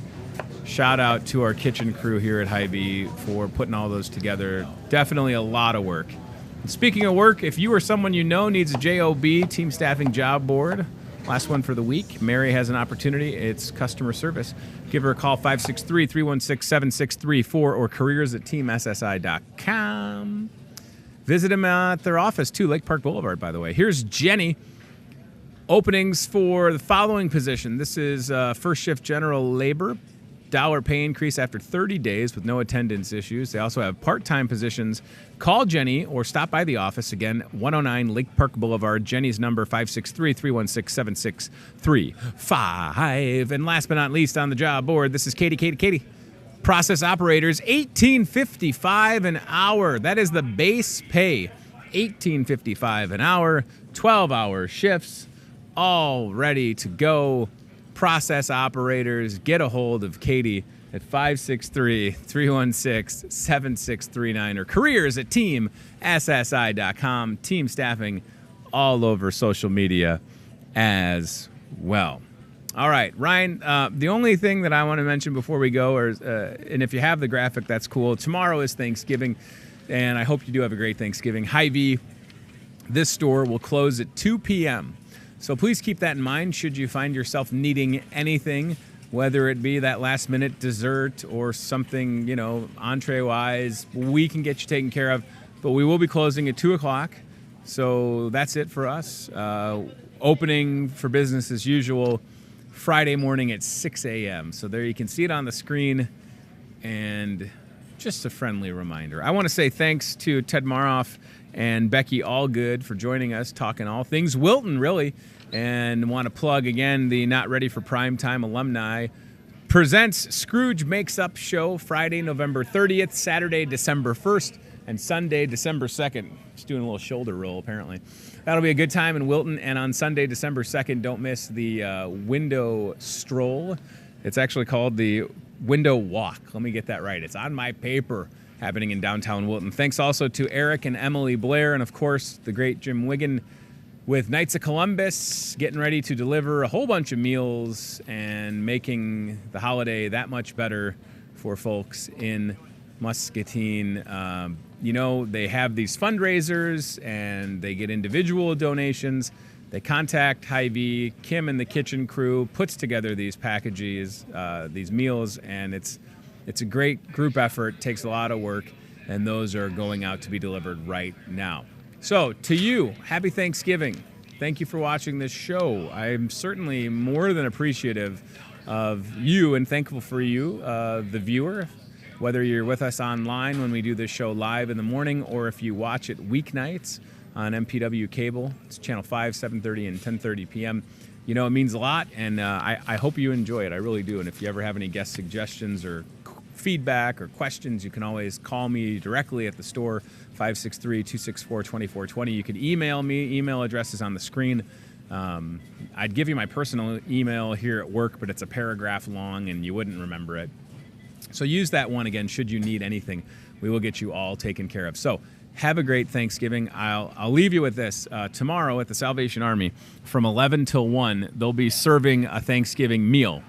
Shout out to our kitchen crew here at Hy-Vee for putting all those together. Definitely a lot of work. And speaking of work, if you or someone you know needs a JOB, team staffing job board, last one for the week, Mary has an opportunity. It's customer service. Give her a call, 563-316-7634 or careers@teamssi.com. Visit them at their office, too, Lake Park Boulevard, by the way. Here's Jenny. Openings for the following position. This is first shift general labor. $1 pay increase after 30 days with no attendance issues. They also have part-time positions. Call Jenny or stop by the office. Again, 109 Lake Park Boulevard. Jenny's number, 563-316-7635. And last but not least on the job board, this is Katie. Process operators, $18.55 an hour. That is the base pay. $18.55 an hour, 12-hour shifts, all ready to go. Process operators, get a hold of Katie at 563-316-7639 or careers@teamssi.com. Team staffing all over social media as well. All right, Ryan, the only thing that I want to mention before we go, and if you have the graphic, that's cool. Tomorrow is Thanksgiving, and I hope you do have a great Thanksgiving. Hy-Vee, this store will close at 2 p.m., so please keep that in mind should you find yourself needing anything, whether it be that last-minute dessert or something, entree-wise. We can get you taken care of, but we will be closing at 2 o'clock, so that's it for us. Opening for business as usual Friday morning at 6 a.m. So there you can see it on the screen, and just a friendly reminder. I want to say thanks to Ted Maroff and Becky Allgood for joining us, talking all things Wilton, really, and want to plug again the Not Ready for Primetime alumni presents Scrooge Makes Up show Friday, November 30th, Saturday, December 1st, and Sunday, December 2nd. Just doing a little shoulder roll, apparently. That'll be a good time in Wilton, and on Sunday, December 2nd, don't miss the window stroll. It's actually called the Window Walk. Let me get that right. It's on my paper, happening in downtown Wilton. Thanks also to Eric and Emily Blair, and of course, the great Jim Wiggin with Knights of Columbus, getting ready to deliver a whole bunch of meals and making the holiday that much better for folks in Muscatine. They have these fundraisers and they get individual donations. They contact Hy-Vee. Kim and the kitchen crew puts together these packages, these meals, and it's a great group effort, takes a lot of work, and those are going out to be delivered right now. So to you, happy Thanksgiving. Thank you for watching this show. I'm certainly more than appreciative of you and thankful for you, the viewer, whether you're with us online when we do this show live in the morning or if you watch it weeknights on MPW cable. It's channel 5, 7:30 and 10:30 p.m. It means a lot, and I hope you enjoy it. I really do. And if you ever have any guest suggestions or feedback or questions, you can always call me directly at the store, 563-264-2420. You can email me. Email address is on the screen. I'd give you my personal email here at work, but it's a paragraph long and you wouldn't remember it. So use that one again should you need anything. We will get you all taken care of. So have a great Thanksgiving. I'll leave you with this. Tomorrow at the Salvation Army from 11 till 1, they'll be serving a Thanksgiving meal.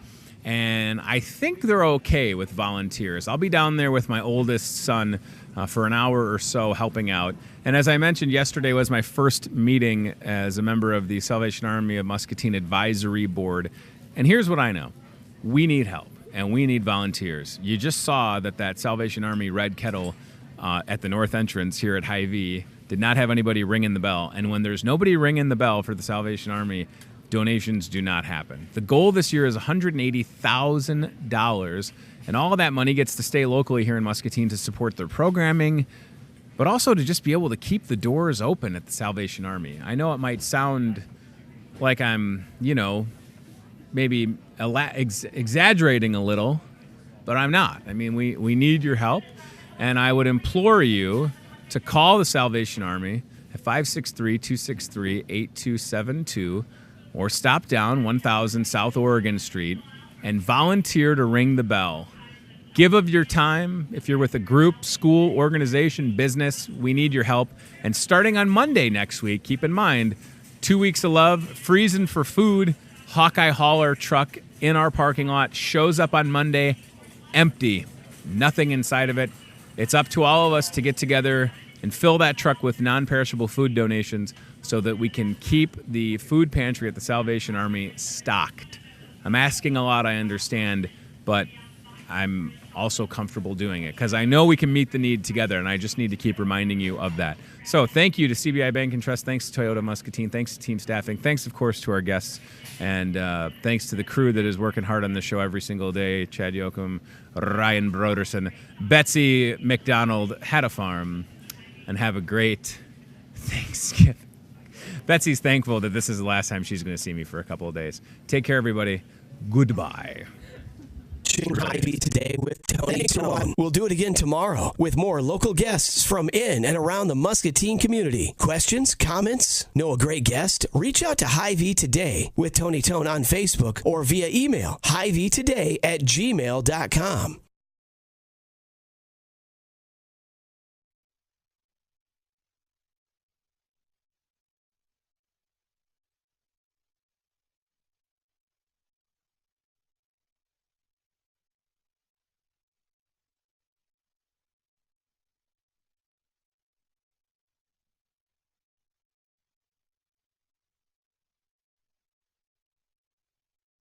and I think they're okay with volunteers. I'll be down there with my oldest son for an hour or so helping out. And as I mentioned, yesterday was my first meeting as a member of the Salvation Army of Muscatine Advisory Board. And here's what I know. We need help, and we need volunteers. You just saw that Salvation Army red kettle at the north entrance here at Hy-Vee did not have anybody ringing the bell. And when there's nobody ringing the bell for the Salvation Army, donations do not happen. The goal this year is $180,000, and all of that money gets to stay locally here in Muscatine to support their programming, but also to just be able to keep the doors open at the Salvation Army. I know it might sound like I'm, maybe exaggerating a little, but I'm not. I mean, we need your help, and I would implore you to call the Salvation Army at 563-263-8272 or stop down 1000 South Oregon Street and volunteer to ring the bell. Give of your time. If you're with a group, school, organization, business, we need your help. And starting on Monday next week, keep in mind, 2 weeks of love, freezing for food, Hawkeye hauler truck in our parking lot, shows up on Monday, empty, nothing inside of it. It's up to all of us to get together and fill that truck with non-perishable food donations so that we can keep the food pantry at the Salvation Army stocked. I'm asking a lot, I understand, but I'm also comfortable doing it because I know we can meet the need together, and I just need to keep reminding you of that. So thank you to CBI Bank and Trust. Thanks to Toyota Muscatine. Thanks to team staffing. Thanks, of course, to our guests. And thanks to the crew that is working hard on the show every single day. Chad Yoakum, Ryan Broderson, Betsy McDonald, had a farm, and have a great Thanksgiving. Betsy's thankful that this is the last time she's going to see me for a couple of days. Take care, everybody. Goodbye. Hy-Vee Today with Tony Tone. We'll do it again tomorrow with more local guests from in and around the Muscatine community. Questions, comments, know a great guest? Reach out to Hy-Vee Today with Tony Tone on Facebook or via email, hyveetoday@gmail.com.